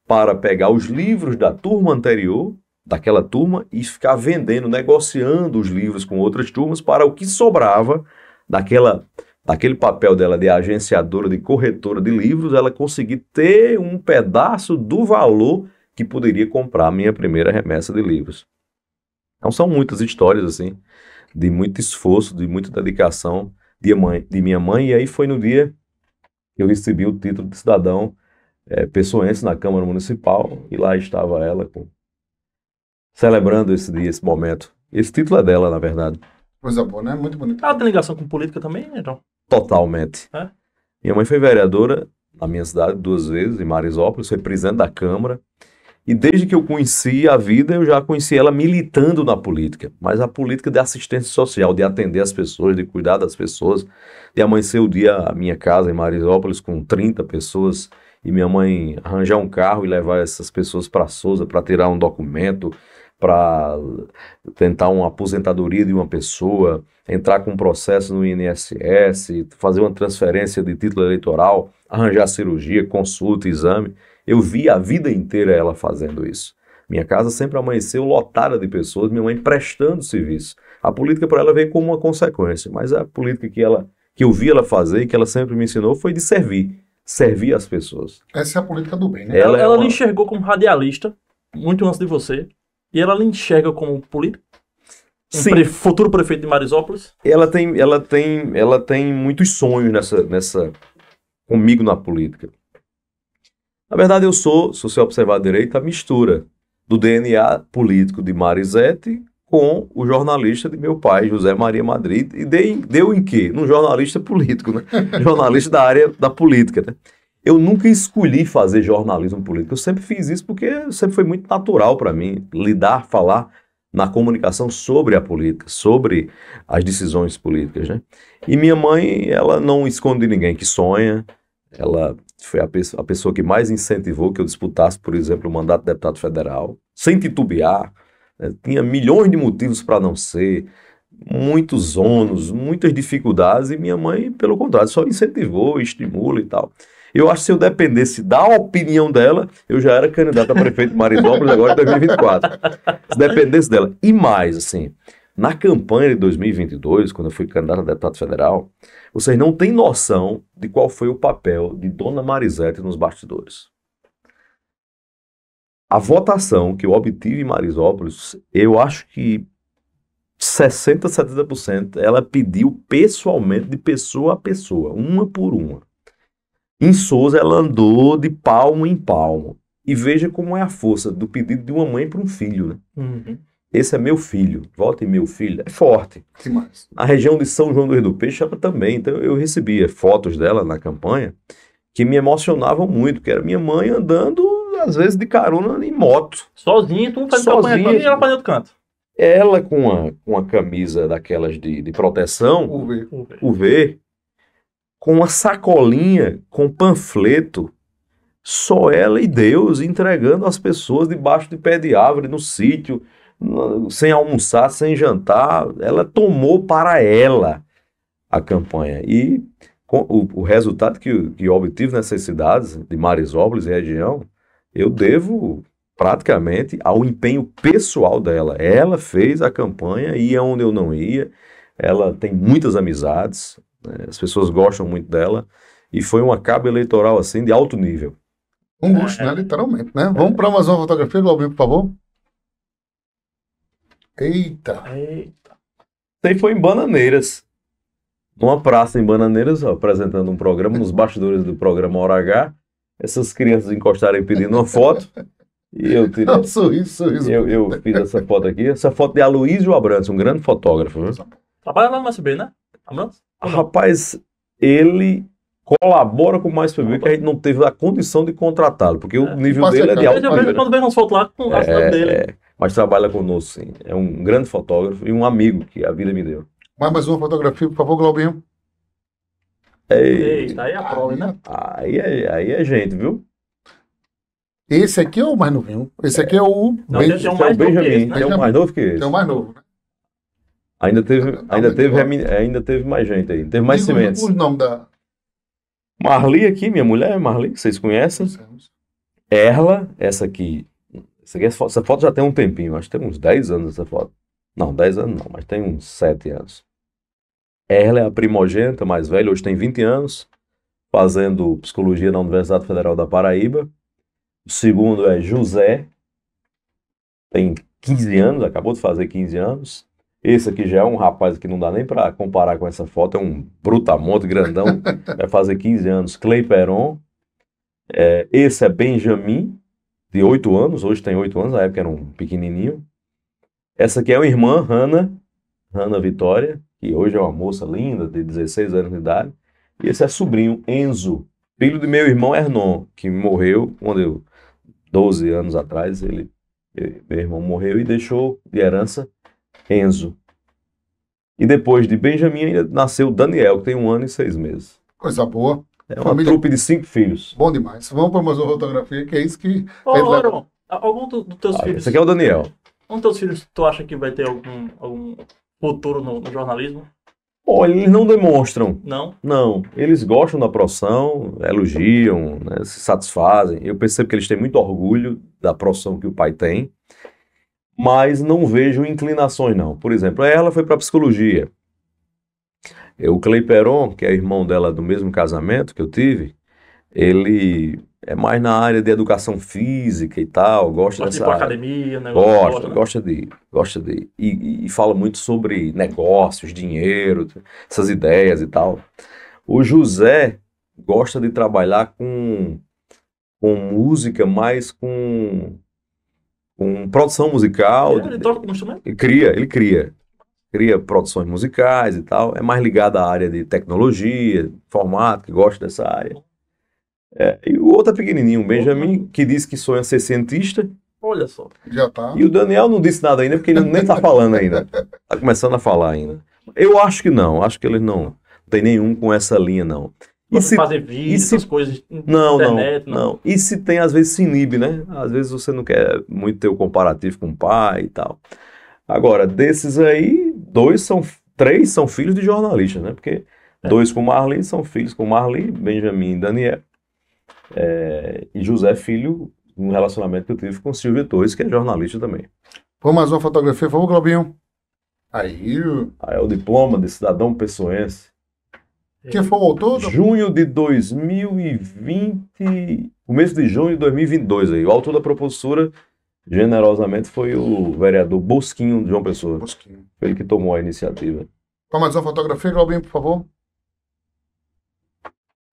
Speaker 3: para pegar os livros da turma anterior, daquela turma, e ficar vendendo, negociando os livros com outras turmas para o que sobrava daquele papel dela de agenciadora, de corretora de livros, ela conseguir ter um pedaço do valor que poderia comprar a minha primeira remessa de livros. Então são muitas histórias assim, de muito esforço, de muita dedicação de minha mãe, e aí foi no dia que eu recebi o título de cidadão pessoense na Câmara Municipal, e lá estava ela celebrando esse dia, esse momento. Esse título é dela, na verdade.
Speaker 1: Coisa boa, né? Muito bonito.
Speaker 2: Ela tem ligação com política também, então?
Speaker 3: Totalmente.
Speaker 2: É?
Speaker 3: Minha mãe foi vereadora na minha cidade 2 vezes, em Marisópolis, foi presidente da Câmara. E desde que eu conheci a vida, eu já conheci ela militando na política. Mas a política de assistência social, de atender as pessoas, de cuidar das pessoas, de amanhecer o dia a minha casa em Marisópolis com 30 pessoas e minha mãe arranjar um carro e levar essas pessoas para Sousa para tirar um documento, para tentar uma aposentadoria de uma pessoa, entrar com um processo no INSS, fazer uma transferência de título eleitoral, arranjar cirurgia, consulta, exame. Eu vi a vida inteira ela fazendo isso. Minha casa sempre amanheceu lotada de pessoas, minha mãe prestando serviço. A política para ela veio como uma consequência, mas a política que eu vi ela fazer e que ela sempre me ensinou foi de servir as pessoas.
Speaker 1: Essa é a política do bem, né?
Speaker 2: Ela lhe enxergou como radialista, muito antes de você, e ela lhe enxerga como político?
Speaker 3: Sim.
Speaker 2: Futuro prefeito de Marisópolis?
Speaker 3: Ela tem muitos sonhos comigo na política. Na verdade, se você observar direito, a mistura do DNA político de Marisete com o jornalista de meu pai, José Maria Madrid, e deu em quê? Num jornalista político, né? Jornalista da área da política, né? Eu nunca escolhi fazer jornalismo político, eu sempre fiz isso porque sempre foi muito natural para mim, falar na comunicação sobre a política, sobre as decisões políticas, né? E minha mãe, ela não esconde ninguém que sonha, ela foi a pessoa que mais incentivou que eu disputasse, por exemplo, o mandato de deputado federal, sem titubear, né? Tinha milhões de motivos para não ser, muitos ônus, muitas dificuldades, e minha mãe, pelo contrário, só incentivou, estimula e tal. Eu acho que se eu dependesse da opinião dela, eu já era candidato a prefeito de Marisópolis agora em 2024. Se dependesse dela. E mais, assim, na campanha de 2022, quando eu fui candidato a deputado federal, vocês não têm noção de qual foi o papel de Dona Marisete nos bastidores. A votação que eu obtive em Marisópolis, eu acho que 60%, 70%, ela pediu pessoalmente, de pessoa a pessoa, uma por uma. Em Sousa, ela andou de palmo em palmo. E veja como é a força do pedido de uma mãe para um filho, né?
Speaker 2: Uhum.
Speaker 3: Esse é meu filho, vote em meu filho. É forte.
Speaker 1: Que mais?
Speaker 3: A região de São João do Rio do Peixe ela também. Então eu recebia fotos dela na campanha que me emocionavam muito, que era minha mãe andando, às vezes, de carona em moto.
Speaker 2: Sozinha, tu fazendo campanha aqui e ela fazendo outro canto.
Speaker 3: Ela com uma camisa daquelas de proteção, UV, com uma sacolinha, com panfleto, só ela e Deus entregando às pessoas debaixo de pé de árvore, no sítio, sem almoçar, sem jantar. Ela tomou para ela a campanha. E o resultado que eu obtive nessas cidades de Marisópolis e região, eu devo praticamente ao empenho pessoal dela. Ela fez a campanha, ia onde eu não ia, ela tem muitas amizades, né? As pessoas gostam muito dela, e foi uma cabo eleitoral assim de alto nível.
Speaker 1: Um luxo, né? Literalmente, né? Vamos para mais uma fotografia, Glaubinho, por favor. Eita!
Speaker 3: Isso aí foi em Bananeiras. Numa praça em Bananeiras, ó, apresentando um programa, nos bastidores do programa Hora H. Essas crianças encostaram pedindo uma foto. E eu tirei.
Speaker 1: Sorriso.
Speaker 3: Eu fiz essa foto aqui. Essa foto de Aloysio Abrantes, um grande fotógrafo. Viu?
Speaker 2: Trabalha lá no MSB, né? Abrantes?
Speaker 3: Rapaz, ele colabora com o MSB, que a gente não teve a condição de contratá-lo, porque o nível dele é de alto nível.
Speaker 2: Quando vejo umas fotos lá com a cidade dele.
Speaker 3: Mas trabalha conosco, sim. É um grande fotógrafo e um amigo que a vida me deu.
Speaker 1: Mais uma fotografia, por favor, Glaubinho.
Speaker 2: Eita, aí é a prova, né?
Speaker 3: Aí é gente, viu?
Speaker 1: Esse aqui é o mais novinho. Esse aqui é o...
Speaker 2: Não, tem um mais novo que esse, né?
Speaker 3: Tem um mais novo que esse.
Speaker 1: Tem o mais novo, né?
Speaker 3: Ainda teve mais gente aí. Teve mais sementes.
Speaker 1: O nome da...
Speaker 3: Marli aqui, minha mulher, Marli, que vocês conhecem. Erla, essa aqui. Essa foto já tem um tempinho, acho que tem uns 10 anos essa foto. Não, 10 anos não, mas tem uns 7 anos. Erla é a primogênita, mais velha, hoje tem 20 anos, fazendo psicologia na Universidade Federal da Paraíba. O segundo é José, tem 15 anos, acabou de fazer 15 anos. Esse aqui já é um rapaz que não dá nem para comparar com essa foto, é um brutamonte grandão, vai fazer 15 anos. Clay Peron. Esse é Benjamin, de 8 anos, hoje tem 8 anos, na época era um pequenininho. Essa aqui é uma irmã, Hannah Vitória, que hoje é uma moça linda, de 16 anos de idade. E esse é sobrinho, Enzo, filho do meu irmão Hernon, que morreu quando 12 anos atrás, meu irmão morreu e deixou de herança Enzo. E depois de Benjamin ainda nasceu Daniel, que tem 1 ano e 6 meses.
Speaker 1: Coisa boa.
Speaker 3: É uma trupe de 5 filhos.
Speaker 1: Bom demais. Vamos para mais uma fotografia, que é isso que...
Speaker 2: Ô, algum dos teus filhos...
Speaker 3: Esse aqui é o Daniel.
Speaker 2: Um dos teus filhos, tu acha que vai ter algum futuro no jornalismo?
Speaker 3: Olha, eles não demonstram.
Speaker 2: Não?
Speaker 3: Não. Eles gostam da profissão, elogiam, né, se satisfazem. Eu percebo que eles têm muito orgulho da profissão que o pai tem, mas não vejo inclinações, não. Por exemplo, ela foi para psicologia. O Clay Peron, que é irmão dela do mesmo casamento que eu tive, ele é mais na área de educação física e tal, gosta dessa
Speaker 2: de ir pra
Speaker 3: área.
Speaker 2: academia, negócio.
Speaker 3: Gosta de e fala muito sobre negócios, dinheiro, essas ideias e tal. O José gosta de trabalhar com música, mais com produção musical.
Speaker 2: Ele toca um instrumento?
Speaker 3: Ele cria produções musicais e tal. É mais ligado à área de tecnologia, informática, gosta dessa área. E o outro é pequenininho, o Benjamin, que disse que sonha ser cientista.
Speaker 2: Olha só.
Speaker 1: Já tá.
Speaker 3: E o Daniel não disse nada ainda, porque ele nem tá falando ainda. Tá começando a falar ainda. Eu acho que não, acho que ele não tem nenhum com essa linha, não.
Speaker 2: Você fazer vídeo, essas coisas na internet,
Speaker 3: não. E se tem, às vezes se inibe, né? Às vezes você não quer muito ter o comparativo com o pai e tal. Agora, desses aí, 3 são filhos de jornalistas, né? Porque 2 com Marli são filhos com Marli, Benjamin e Daniel. E José Filho, um relacionamento que eu tive com Silvio Torres, que é jornalista também.
Speaker 1: Vamos mais uma fotografia, por favor, Globinho. Aí
Speaker 3: é o diploma de cidadão pessoense.
Speaker 1: Quem foi o autor?
Speaker 3: Junho de 2020, começo de junho de 2022 aí. O autor da propositura, generosamente, foi o vereador Bosquinho de João Pessoa.
Speaker 1: Bosquinho.
Speaker 3: Foi ele que tomou a iniciativa.
Speaker 1: Vamos mais uma fotografia, Globinho, por favor.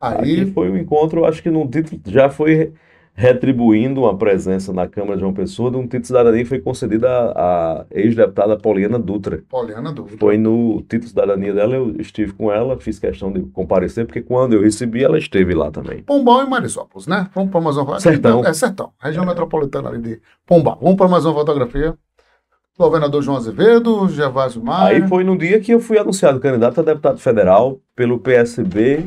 Speaker 1: Aí
Speaker 3: aqui foi o encontro, acho que no título já foi retribuindo uma presença na Câmara de João Pessoa de um título de cidadania que foi concedido à ex-deputada Poliana Dutra. Foi no título de cidadania dela, eu estive com ela, fiz questão de comparecer, porque quando eu recebi, ela esteve lá também.
Speaker 1: Pombal e Marisópolis, né? Vamos para mais uma
Speaker 3: Sertão.
Speaker 1: Sertão. Região metropolitana ali de Pombal. Vamos para mais uma fotografia. Governador João Azevedo, Gervásio Maia.
Speaker 3: Aí foi no dia que eu fui anunciado candidato a deputado federal pelo PSB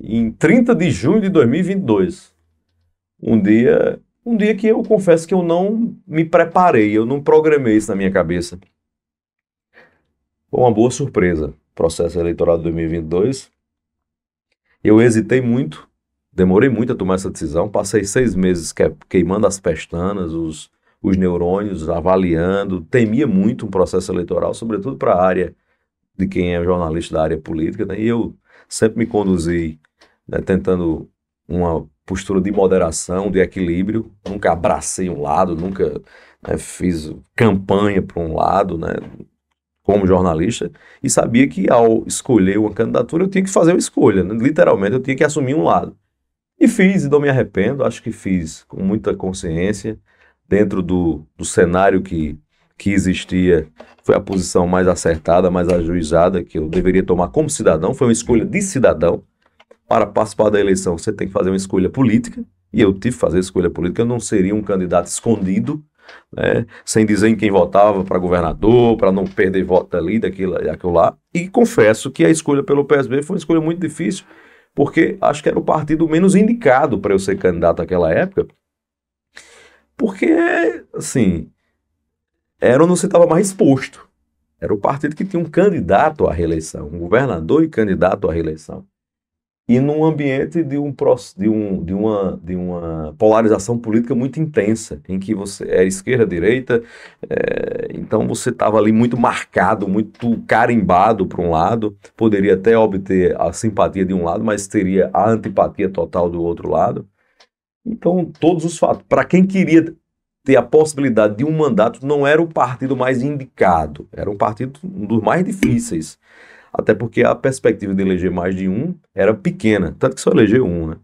Speaker 3: em 30 de junho de 2022. Um dia que eu confesso que eu não me preparei, eu não programei isso na minha cabeça. Foi uma boa surpresa, processo eleitoral de 2022. Eu hesitei muito, demorei muito a tomar essa decisão, passei 6 meses queimando as pestanas, os neurônios, avaliando, temia muito um processo eleitoral, sobretudo para a área de quem é jornalista da área política, né? E eu sempre me conduzi, né, tentando uma postura de moderação, de equilíbrio, nunca abracei um lado, nunca, né, fiz campanha para um lado, né, como jornalista, e sabia que ao escolher uma candidatura eu tinha que fazer uma escolha, né? Literalmente eu tinha que assumir um lado. E fiz, e não me arrependo, acho que fiz com muita consciência, dentro do cenário que existia, foi a posição mais acertada, mais ajuizada, que eu deveria tomar como cidadão, foi uma escolha de cidadão. Para participar da eleição, você tem que fazer uma escolha política, e eu tive que fazer escolha política, eu não seria um candidato escondido, né, sem dizer em quem votava para governador, para não perder voto ali, daquilo lá. E confesso que a escolha pelo PSB foi uma escolha muito difícil, porque acho que era o partido menos indicado para eu ser candidato naquela época, porque, assim, era onde você estava mais exposto. Era o partido que tinha um candidato à reeleição, um governador e candidato à reeleição. E num ambiente de uma polarização política muito intensa, em que você era esquerda, direita, então você estava ali muito marcado, muito carimbado para um lado, poderia até obter a simpatia de um lado, mas teria a antipatia total do outro lado. Então, todos os fatos, para quem queria ter a possibilidade de um mandato, não era o partido mais indicado, era um partido um dos mais difíceis. Até porque a perspectiva de eleger mais de um era pequena, tanto que só elegeu um, né?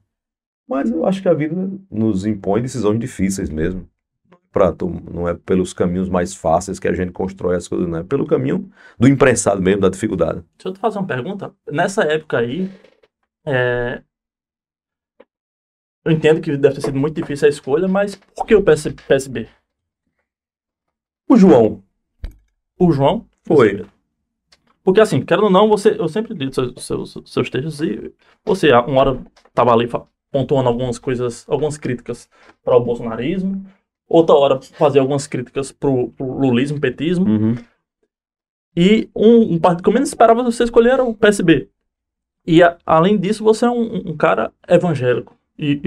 Speaker 3: Mas eu acho que a vida nos impõe decisões difíceis mesmo. não é pelos caminhos mais fáceis que a gente constrói as coisas, não é pelo caminho do imprensado mesmo, da dificuldade.
Speaker 2: Deixa eu te fazer uma pergunta. Nessa época aí, eu entendo que deve ter sido muito difícil a escolha, mas por que o PSB?
Speaker 3: O João.
Speaker 2: O João?
Speaker 3: Foi.
Speaker 2: Porque assim, querendo ou não, eu sempre li seus textos e você, uma hora estava ali pontuando algumas coisas, algumas críticas para o bolsonarismo, outra hora fazia algumas críticas para o lulismo, petismo, e um partido que eu menos esperava você escolher era o PSB. E além disso, você é um cara evangélico. E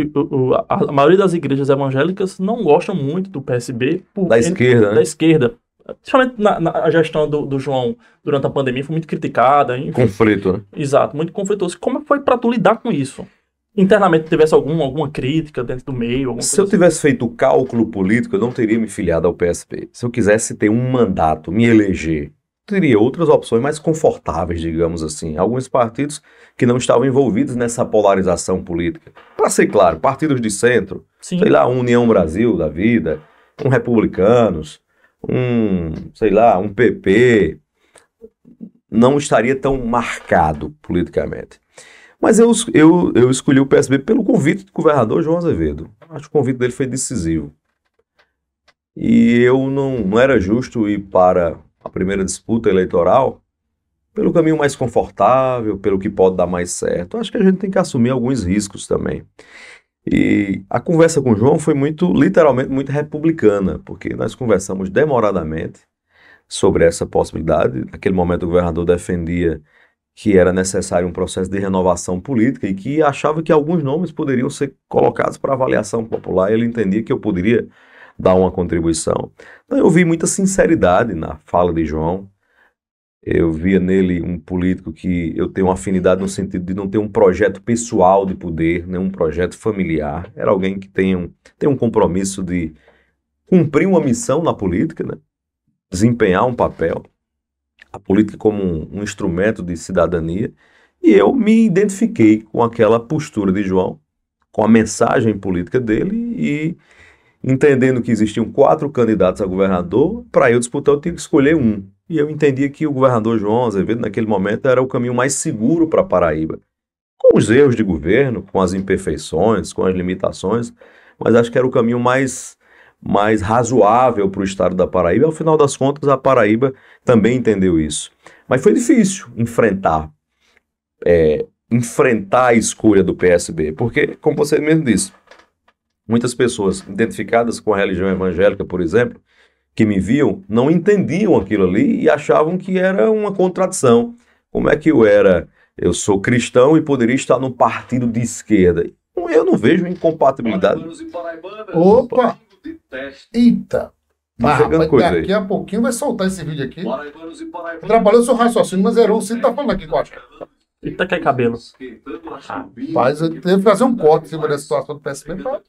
Speaker 2: a maioria das igrejas evangélicas não gostam muito do PSB.
Speaker 3: Da esquerda, né?
Speaker 2: Da esquerda. Principalmente na gestão do João durante a pandemia foi muito criticada. Enfim.
Speaker 3: Conflito, né?
Speaker 2: Exato, muito conflituoso. Como foi para tu lidar com isso? Internamente tivesse alguma crítica dentro do meio?
Speaker 3: Se eu tivesse feito o cálculo político, eu não teria me filiado ao PSB. Se eu quisesse ter um mandato, me eleger, teria outras opções mais confortáveis, digamos assim. Alguns partidos que não estavam envolvidos nessa polarização política. Para ser claro, partidos de centro,
Speaker 2: Sim.
Speaker 3: sei lá, União Brasil da vida, Republicanos, sei lá, um PP, não estaria tão marcado politicamente. Mas eu escolhi o PSB pelo convite do governador João Azevedo. Acho que o convite dele foi decisivo. E eu não era justo ir para a primeira disputa eleitoral pelo caminho mais confortável, pelo que pode dar mais certo. Acho que a gente tem que assumir alguns riscos também. E a conversa com o João foi literalmente muito republicana, porque nós conversamos demoradamente sobre essa possibilidade. Naquele momento o governador defendia que era necessário um processo de renovação política e que achava que alguns nomes poderiam ser colocados para avaliação popular. Ele entendia que eu poderia dar uma contribuição. Então eu vi muita sinceridade na fala de João. Eu via nele um político que eu tenho uma afinidade no sentido de não ter um projeto pessoal de poder, nem um projeto familiar. Era alguém que tem um compromisso de cumprir uma missão na política, né? Desempenhar um papel. A política como um instrumento de cidadania. E eu me identifiquei com aquela postura de João, com a mensagem política dele e entendendo que existiam 4 candidatos a governador, para eu disputar eu tinha que escolher um. E eu entendia que o governador João Azevedo, naquele momento, era o caminho mais seguro para Paraíba. Com os erros de governo, com as imperfeições, com as limitações, mas acho que era o caminho mais razoável para o estado da Paraíba. Ao final das contas, a Paraíba também entendeu isso. Mas foi difícil enfrentar a escolha do PSB, porque, como você mesmo disse, muitas pessoas identificadas com a religião evangélica, por exemplo, que me viam, não entendiam aquilo ali e achavam que era uma contradição. Como é que eu sou cristão e poderia estar num partido de esquerda? Eu não vejo incompatibilidade.
Speaker 1: Opa! Eita! Mas, rapaz,
Speaker 3: coisa
Speaker 1: daqui a pouquinho vai soltar esse vídeo aqui.
Speaker 4: Paraibanos e paraibanas.
Speaker 1: Atrapalhou seu raciocínio, mas zerou. Você tá falando aqui, Costa.
Speaker 2: Eita, que é cabelo.
Speaker 1: Rapaz, eu teve que fazer um corte em cima da situação do PSB. Pra...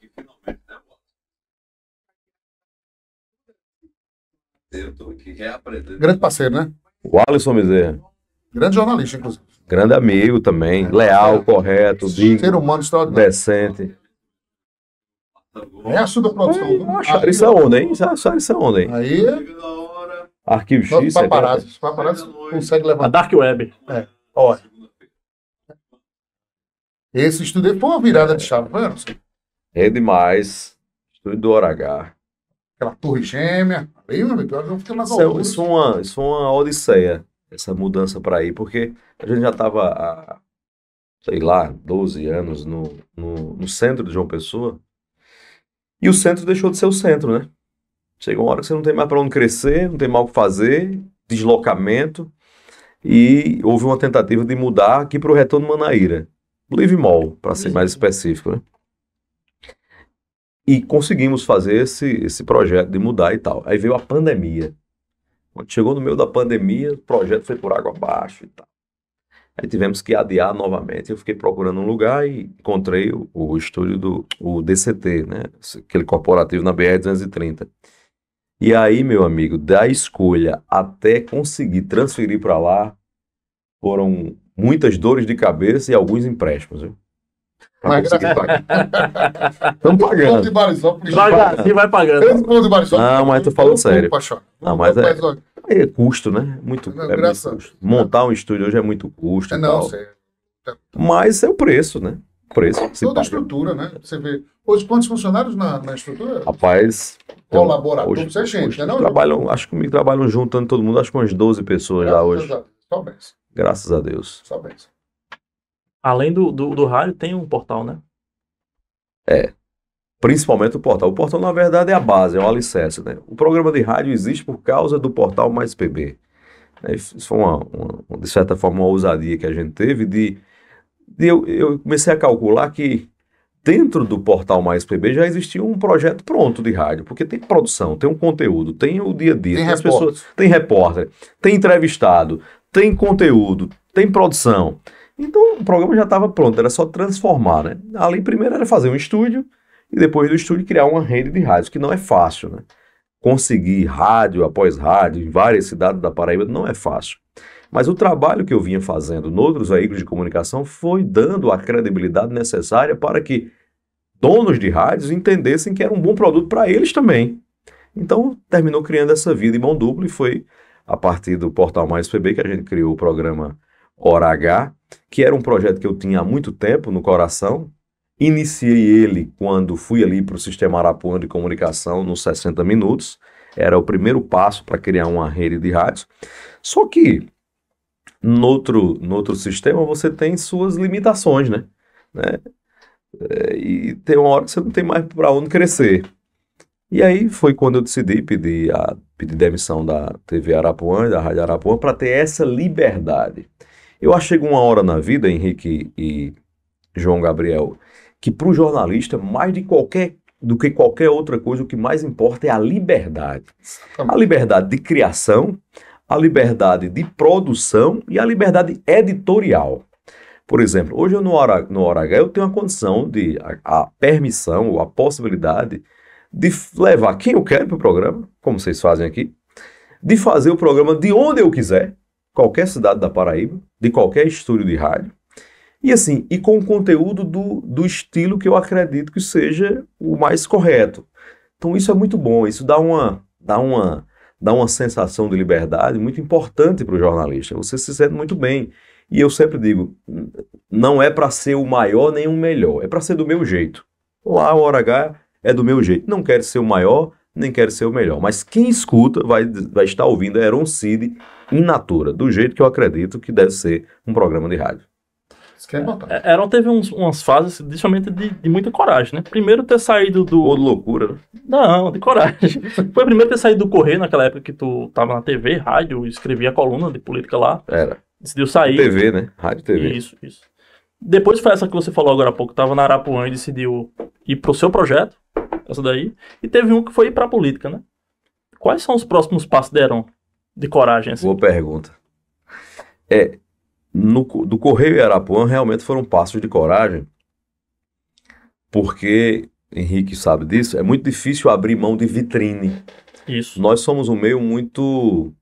Speaker 4: Eu tô aqui reaprendendo.
Speaker 1: Grande parceiro, né?
Speaker 3: O Alisson Bezerra,
Speaker 1: Grande jornalista, inclusive.
Speaker 3: grande amigo também, leal, correto, digno,
Speaker 1: Ser humano extraordinário.
Speaker 3: decente.
Speaker 1: É a sua produção.
Speaker 3: Acharam isso aonde, hein? Acharam isso aonde, hein?
Speaker 1: Aí,
Speaker 3: Arquivo
Speaker 1: os
Speaker 3: X,
Speaker 1: paparazzi conseguem
Speaker 2: A
Speaker 1: levantar.
Speaker 2: Dark Web.
Speaker 1: Olha. Esse estudo aí foi uma virada de chave, foi, Anderson?
Speaker 3: é demais. Estúdio do Hora H.
Speaker 1: Aquela torre gêmea. Aí, meu amigo, eu fiquei nas
Speaker 3: Isso
Speaker 1: alturas.
Speaker 3: foi uma odisseia, essa mudança para aí, porque a gente já estava há, sei lá, 12 anos no centro de João Pessoa, e o centro deixou de ser o centro, né? Chega uma hora que você não tem mais para onde crescer, não tem mais o que fazer, deslocamento, e houve uma tentativa de mudar aqui para o Retorno Manaíra, Live Mall, para ser mais específico, né? E conseguimos fazer esse projeto de mudar e tal. Aí veio a pandemia. Quando chegou no meio da pandemia, o projeto foi por água abaixo e tal. Aí tivemos que adiar novamente. Eu fiquei procurando um lugar e encontrei o estúdio do DCT, né? Aquele corporativo na BR-230. E aí, meu amigo, da escolha até conseguir transferir para lá, foram muitas dores de cabeça e alguns empréstimos, viu?
Speaker 1: Mas
Speaker 3: conseguir pagar. Estamos
Speaker 1: Ponto de
Speaker 3: pagando.
Speaker 1: Marisópolis.
Speaker 2: Devagarzinho vai pagando.
Speaker 1: Esse ponto de Marisópolis.
Speaker 3: Não, mas tô falando sério.
Speaker 1: Paixão.
Speaker 3: Não, mas
Speaker 1: Mas, olha,
Speaker 3: é custo, né? Muito,
Speaker 1: Não,
Speaker 3: é muito
Speaker 1: graças-
Speaker 3: custo. Montar um estúdio hoje é muito custo e
Speaker 1: não,
Speaker 3: tal.
Speaker 1: sei.
Speaker 3: Mas é o preço, né? O preço que se
Speaker 1: Toda a
Speaker 3: paga.
Speaker 1: estrutura, né? Você vê. Hoje, quantos funcionários na estrutura?
Speaker 3: Rapaz,
Speaker 1: Colaborador,
Speaker 3: hoje,
Speaker 1: você é gente,
Speaker 3: hoje
Speaker 1: né? Não,
Speaker 3: trabalham, acho que comigo trabalham juntando todo mundo, acho que umas 12 pessoas lá hoje.
Speaker 1: Só benção.
Speaker 3: Graças a Deus.
Speaker 1: Só benção.
Speaker 2: Além do rádio, tem um portal, né?
Speaker 3: Principalmente o portal. O portal, na verdade, é a base, é o alicerce, né? O programa de rádio existe por causa do portal Mais PB. Isso foi de certa forma, uma ousadia que a gente teve eu comecei a calcular que dentro do portal Mais PB já existia um projeto pronto de rádio, porque tem produção, tem um conteúdo, tem o dia a dia,
Speaker 1: Tem
Speaker 3: as
Speaker 1: repórter.
Speaker 3: pessoas, tem repórter, tem entrevistado, tem conteúdo, tem produção. Então o programa já estava pronto, era só transformar, né? Ali primeiro era fazer um estúdio e depois do estúdio criar uma rede de rádios, que não é fácil, né? Conseguir rádio após rádio em várias cidades da Paraíba não é fácil. Mas o trabalho que eu vinha fazendo noutros veículos de comunicação foi dando a credibilidade necessária para que donos de rádios entendessem que era um bom produto para eles também. Então, terminou criando essa vida em mão dupla e foi a partir do Portal Mais PB que a gente criou o programa Hora H, que era um projeto que eu tinha há muito tempo no coração. Iniciei ele quando fui ali para o Sistema Arapuã de Comunicação nos 60 Minutos. Era o primeiro passo para criar uma rede de rádios. Só que no outro sistema você tem suas limitações, né? E tem uma hora que você não tem mais para onde crescer. E aí foi quando eu decidi pedir demissão da TV Arapuã e da Rádio Arapuã para ter essa liberdade. Eu acho que chegou uma hora na vida, Henrique e João Gabriel, que para o jornalista, mais do que qualquer outra coisa, o que mais importa é a liberdade. A liberdade de criação, a liberdade de produção e a liberdade editorial. Por exemplo, hoje no Hora H eu tenho a condição a permissão ou a possibilidade de levar quem eu quero para o programa, como vocês fazem aqui, de fazer o programa de onde eu quiser, qualquer cidade da Paraíba, de qualquer estúdio de rádio, e assim, e com o conteúdo do estilo que eu acredito que seja o mais correto. Então isso é muito bom, isso dá uma sensação de liberdade muito importante para o jornalista. Você se sente muito bem. E eu sempre digo, não é para ser o maior nem o melhor, é para ser do meu jeito. Lá o Hora H é do meu jeito. Não quero ser o maior, nem quero ser o melhor. Mas quem escuta vai estar ouvindo Heron Cid in natura, do jeito que eu acredito que deve ser um programa de rádio.
Speaker 2: Heron teve umas fases, principalmente de muita coragem, né? Primeiro ter saído do...
Speaker 3: Ou de loucura, né?
Speaker 2: Não, de coragem. Foi primeiro ter saído do Correio, naquela época que tu tava na TV, rádio, escrevia coluna de política lá.
Speaker 3: Era.
Speaker 2: Decidiu sair.
Speaker 3: TV, né? Rádio TV.
Speaker 2: Isso. Depois foi essa que você falou agora há pouco, tava na Arapuã e decidiu ir pro seu projeto, essa daí. E teve um que foi ir pra política, né? Quais são os próximos passos de Heron? De coragem, assim?
Speaker 3: Boa pergunta. Do Correio e Arapuã realmente foram passos de coragem, porque, Henrique sabe disso, é muito difícil abrir mão de vitrine.
Speaker 2: Isso.
Speaker 3: Nós somos um meio muito...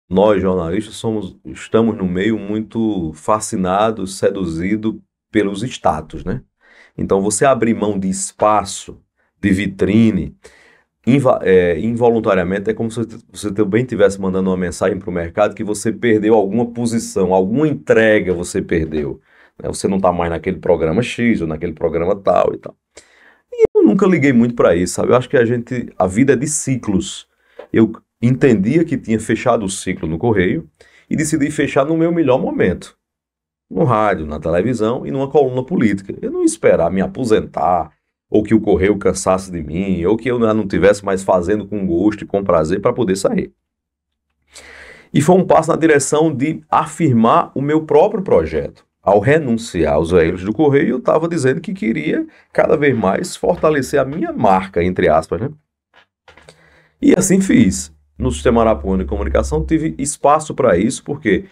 Speaker 3: Nós, jornalistas, estamos num meio muito fascinado, seduzido pelos status, né? Então, você abrir mão de espaço, de vitrine, involuntariamente, é como se você também estivesse mandando uma mensagem para o mercado que você perdeu alguma posição, alguma entrega você perdeu. Né? Você não está mais naquele programa X ou naquele programa tal e tal. E eu nunca liguei muito para isso, sabe? Eu acho que a vida é de ciclos. Eu entendia que tinha fechado o ciclo no Correio e decidi fechar no meu melhor momento. No rádio, na televisão e numa coluna política. Eu não ia esperar me aposentar, ou que o Correio cansasse de mim, ou que eu não estivesse mais fazendo com gosto e com prazer para poder sair. E foi um passo na direção de afirmar o meu próprio projeto. Ao renunciar aos veículos do Correio, eu estava dizendo que queria cada vez mais fortalecer a minha marca, entre aspas, né? E assim fiz. No Sistema Arapuã de Comunicação tive espaço para isso, porque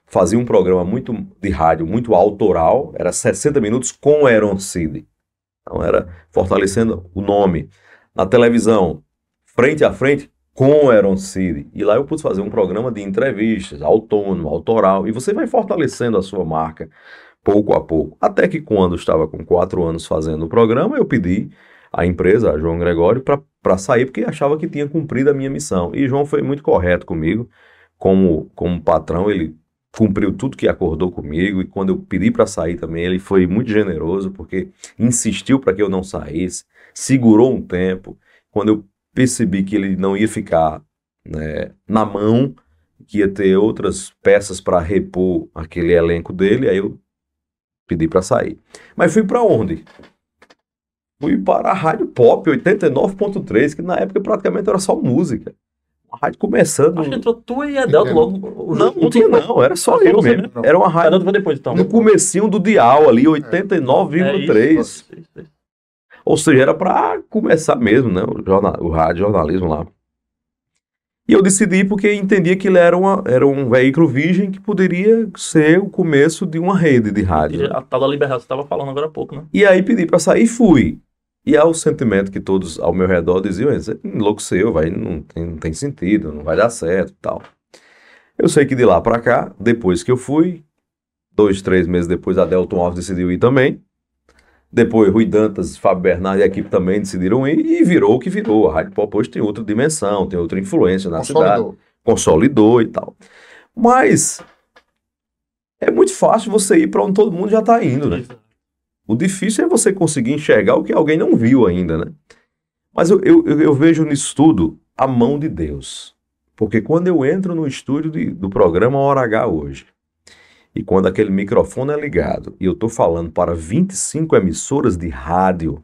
Speaker 3: fazia um programa de rádio muito autoral, era 60 minutos com Heron Cid. Então era fortalecendo o nome. Na televisão, frente a frente, com Heron Cid. E lá eu pude fazer um programa de entrevistas, autônomo, autoral. E você vai fortalecendo a sua marca. pouco a pouco. Até que quando estava com 4 anos fazendo o programa, eu pedi à empresa, a João Gregório, para sair, porque achava que tinha cumprido a minha missão. E João foi muito correto comigo, como patrão, ele cumpriu tudo que acordou comigo, e quando eu pedi para sair também, ele foi muito generoso, porque insistiu para que eu não saísse, segurou um tempo. Quando eu percebi que ele não ia ficar, né, na mão, que ia ter outras peças para repor aquele elenco dele, aí eu pedi para sair. Mas fui para onde? Fui para a Rádio Pop 89.3, que na época praticamente era só música. A rádio começando.
Speaker 2: Acho que entrou tu e Edelto logo.
Speaker 3: Não tinha não, era só eu mesmo.
Speaker 2: Mesmo.
Speaker 3: Era uma rádio
Speaker 2: Edelto foi depois, então.
Speaker 3: no comecinho do dial ali, 89,3.
Speaker 2: Isso.
Speaker 3: Ou seja, era para começar mesmo, né? O rádio jornalismo lá. E eu decidi porque entendia que ele era um veículo virgem que poderia ser o começo de uma rede de rádio.
Speaker 2: E a tal da liberdade, você estava falando agora há pouco, né?
Speaker 3: E aí pedi para sair e fui. E é o sentimento que todos ao meu redor diziam: você enlouqueceu, não tem sentido, não vai dar certo e tal. Eu sei que de lá para cá, depois que eu fui, 2, 3 meses depois, a Delton Alves decidiu ir também. Depois, Rui Dantas, Fábio Bernardo e a equipe também decidiram ir, e virou o que virou. A Rádio Pop hoje tem outra dimensão, tem outra influência na cidade. Consolidou e tal. Mas é muito fácil você ir para onde todo mundo já está indo, né? O difícil é você conseguir enxergar o que alguém não viu ainda, né? Mas eu vejo nisso tudo a mão de Deus. Porque quando eu entro no estúdio do programa Hora H hoje, e quando aquele microfone é ligado e eu estou falando para 25 emissoras de rádio,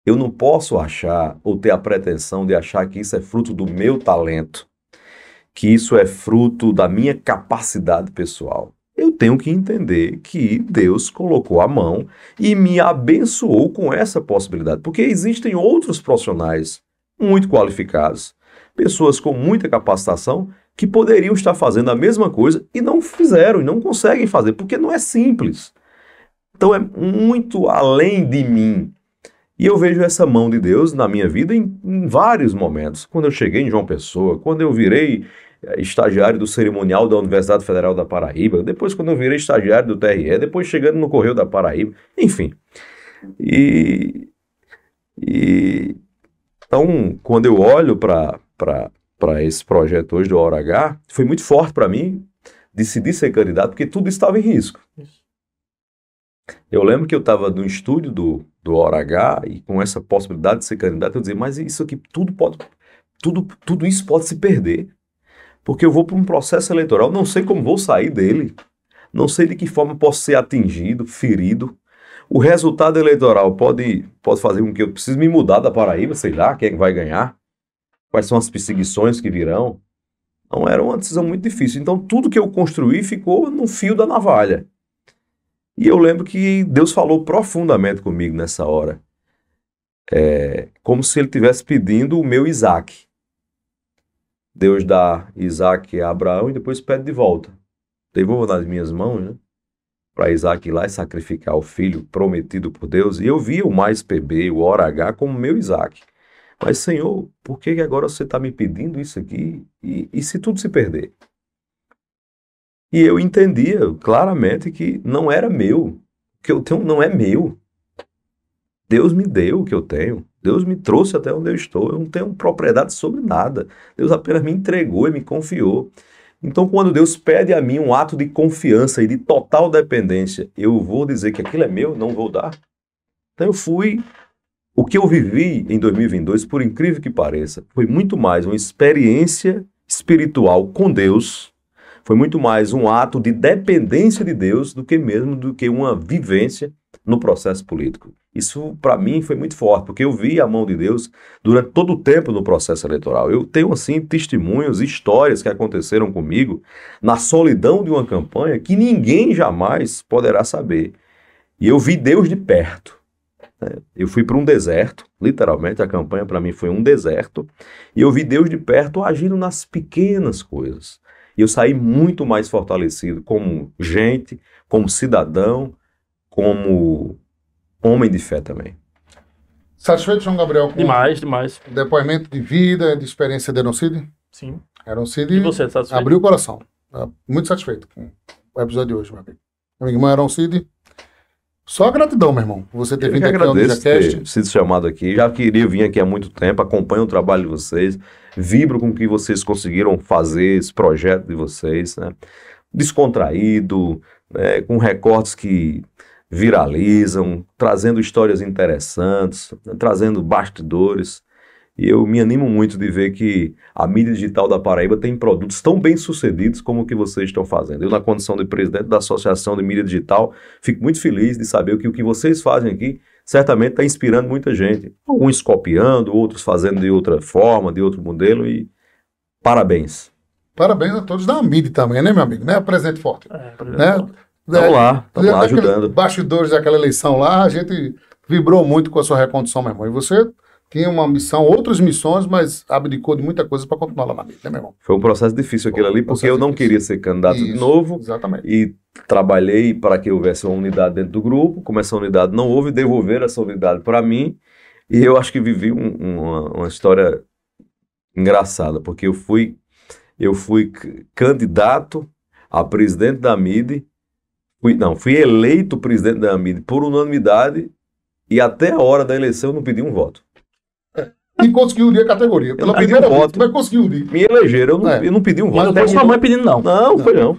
Speaker 3: eu não posso achar ou ter a pretensão de achar que isso é fruto do meu talento, que isso é fruto da minha capacidade pessoal. Eu tenho que entender que Deus colocou a mão e me abençoou com essa possibilidade, porque existem outros profissionais muito qualificados, pessoas com muita capacitação, que poderiam estar fazendo a mesma coisa e não fizeram, e não conseguem fazer, porque não é simples. Então é muito além de mim. E eu vejo essa mão de Deus na minha vida em vários momentos. Quando eu cheguei em João Pessoa, quando eu virei estagiário do cerimonial da Universidade Federal da Paraíba, depois quando eu virei estagiário do TRE, depois chegando no Correio da Paraíba, enfim. Então, quando eu olho para esse projeto hoje do Hora H, foi muito forte para mim decidir ser candidato, porque tudo estava em risco. Eu lembro que eu estava no estúdio do Hora H e com essa possibilidade de ser candidato, eu dizia, mas isso aqui tudo isso pode se perder, porque eu vou para um processo eleitoral, não sei como vou sair dele, não sei de que forma posso ser atingido, ferido. O resultado eleitoral pode fazer com que eu precise me mudar da Paraíba, sei lá, quem é que vai ganhar. Quais são as perseguições que virão? Não, era uma decisão muito difícil. Então, tudo que eu construí ficou no fio da navalha. E eu lembro que Deus falou profundamente comigo nessa hora. Como se Ele estivesse pedindo o meu Isaac. Deus dá Isaac a Abraão e depois pede de volta. Devolva nas minhas mãos, né? Para Isaac ir lá e sacrificar o filho prometido por Deus. E eu via o Mais PB, o Hora H, como meu Isaac. Mas, Senhor, por que agora você está me pedindo isso aqui? E se tudo se perder? E eu entendia claramente que não era meu. O que eu tenho não é meu. Deus me deu o que eu tenho. Deus me trouxe até onde eu estou. Eu não tenho propriedade sobre nada. Deus apenas me entregou e me confiou. Então, quando Deus pede a mim um ato de confiança e de total dependência, eu vou dizer que aquilo é meu, não vou dar? Então, o que eu vivi em 2022, por incrível que pareça, foi muito mais uma experiência espiritual com Deus, foi muito mais um ato de dependência de Deus do que uma vivência no processo político. Isso, para mim, foi muito forte, porque eu vi a mão de Deus durante todo o tempo no processo eleitoral. Eu tenho, assim, testemunhos, histórias que aconteceram comigo na solidão de uma campanha que ninguém jamais poderá saber. E eu vi Deus de perto. Eu fui para um deserto, literalmente, a campanha para mim foi um deserto, e eu vi Deus de perto agindo nas pequenas coisas. E eu saí muito mais fortalecido como gente, como cidadão, como homem de fé também.
Speaker 1: Satisfeito, João Gabriel? Com
Speaker 2: Demais.
Speaker 1: Depoimento de vida, de experiência de Eroncide?
Speaker 2: Sim.
Speaker 1: Eroncide
Speaker 2: E você, satisfeito?
Speaker 1: abriu o coração. Muito satisfeito com o episódio de hoje, meu amigo. Meu irmão Aaron Cid. Só gratidão, meu irmão, por você ter
Speaker 3: Eu
Speaker 1: vindo
Speaker 3: que
Speaker 1: aqui ao
Speaker 3: agradeço
Speaker 1: NinjaCast.
Speaker 3: ter sido chamado aqui. Já queria vir aqui há muito tempo, acompanho o trabalho de vocês, vibro com o que vocês conseguiram fazer, esse projeto de vocês, né? Descontraído, né? Com recortes que viralizam, trazendo histórias interessantes, né? Trazendo bastidores. E eu me animo muito de ver que a mídia digital da Paraíba tem produtos tão bem sucedidos como o que vocês estão fazendo. Eu, na condição de presidente da Associação de Mídia Digital, fico muito feliz de saber que o que vocês fazem aqui certamente está inspirando muita gente. Alguns copiando, outros fazendo de outra forma, de outro modelo, e parabéns.
Speaker 1: Parabéns a todos da Amid também, né, meu amigo? Né? Presente forte. Né?
Speaker 3: Estamos lá
Speaker 1: Daquele
Speaker 3: ajudando.
Speaker 1: Bastidores daquela eleição lá, a gente vibrou muito com a sua recondução, meu irmão. E você tinha uma missão, outras missões, mas abdicou de muita coisa para continuar lá na mídia, né, meu irmão?
Speaker 3: Foi um processo difícil aquele ali, porque eu não queria ser candidato de
Speaker 1: Isso,
Speaker 3: novo.
Speaker 1: Exatamente.
Speaker 3: E trabalhei para que houvesse uma unidade dentro do grupo. Como essa unidade não houve, devolver essa unidade para mim. E eu acho que vivi uma história engraçada, porque eu fui candidato a presidente da AMIDE, fui eleito presidente da AMIDE por unanimidade, e até a hora da eleição eu não pedi um voto.
Speaker 1: E conseguiu unir a categoria. Pela
Speaker 3: não pedi
Speaker 1: primeira
Speaker 3: um
Speaker 1: vez,
Speaker 3: voto.
Speaker 1: mas conseguiu unir.
Speaker 3: Me elegeram, eu não pedi um voto.
Speaker 2: Mas não foi sua mãe pedindo, não.
Speaker 3: Não, foi não.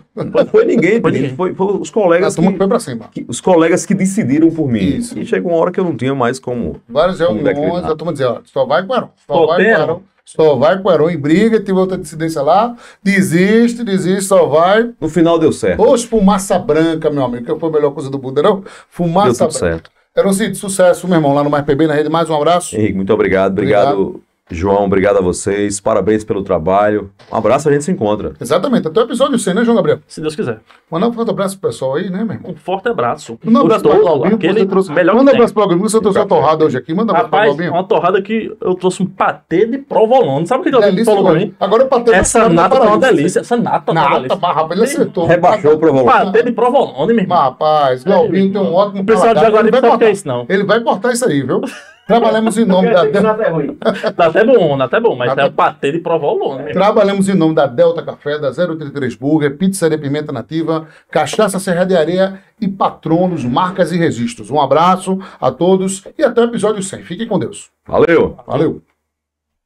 Speaker 3: Foi ninguém
Speaker 2: Foi
Speaker 3: pedindo.
Speaker 2: ninguém.
Speaker 3: Foi os
Speaker 1: A
Speaker 3: colegas
Speaker 1: turma que foi pra cima.
Speaker 3: os colegas que decidiram por mim.
Speaker 1: Isso.
Speaker 3: E chegou uma hora que eu não tinha mais como.
Speaker 1: Várias
Speaker 3: Como
Speaker 1: reuniões,
Speaker 3: declinar.
Speaker 1: a turma dizia, ó, só vai com o Heron.
Speaker 2: Só
Speaker 1: Só vai
Speaker 2: tem
Speaker 1: com o
Speaker 2: Heron.
Speaker 1: Heron. Só vai com o Heron em briga, teve outra dissidência lá. Desiste, só vai.
Speaker 3: No final deu certo.
Speaker 1: Ô, fumaça branca, meu amigo, que foi a melhor coisa do mundo, não?
Speaker 3: Deu
Speaker 1: Fumaça
Speaker 3: tudo
Speaker 1: branca.
Speaker 3: certo.
Speaker 1: Heron Cid, sucesso, meu irmão, lá no Mais PB, na rede. Mais um abraço.
Speaker 3: Henrique, muito obrigado. Obrigado, João. Obrigado a vocês. Parabéns pelo trabalho. Um abraço, a gente se encontra.
Speaker 1: Exatamente, até o episódio 100, né, João Gabriel?
Speaker 2: Se Deus quiser.
Speaker 1: Mandar um forte abraço pro pessoal aí, né, meu irmão?
Speaker 2: Um forte abraço.
Speaker 1: Manda um abraço para o
Speaker 2: Todo,
Speaker 1: Galvinho,
Speaker 2: aquele
Speaker 1: você trouxe.
Speaker 2: melhor
Speaker 1: Manda um
Speaker 2: que
Speaker 1: abraço
Speaker 2: tem.
Speaker 1: para o Galvinho, você trouxe uma torrada hoje aqui. Manda um abraço para o
Speaker 2: Rapaz,
Speaker 1: Galvinho.
Speaker 2: uma torrada que eu trouxe um patê de provolone. Sabe o que eu
Speaker 1: Delícia,
Speaker 2: falou pra mim?
Speaker 1: agora o patê
Speaker 2: Essa nata tá uma delícia. Essa nata tá uma
Speaker 1: Nata,
Speaker 2: delícia.
Speaker 1: mas rapaz, ele acertou.
Speaker 3: Rebaixou o provolone.
Speaker 2: Patê de provolone, meu irmão.
Speaker 1: Mas, rapaz, Galvinho tem um ótimo
Speaker 2: O pessoal de
Speaker 1: paladar,
Speaker 2: Jaguaribe
Speaker 1: ele vai
Speaker 2: sabe o que é
Speaker 1: cortar.
Speaker 2: isso, não.
Speaker 1: Ele vai cortar isso aí, viu? Trabalhamos em nome da
Speaker 2: Dá até bom, mas é o patê de provolone. meu irmão.
Speaker 1: Trabalhamos em nome da Delta Café, da 033 Burger, Pizzaria Pimenta Nativa, Cachaça Serra de Areia e Patronos, Marcas e Registros. Um abraço a todos e até o episódio 100. Fiquem com Deus.
Speaker 3: Valeu!
Speaker 1: Valeu!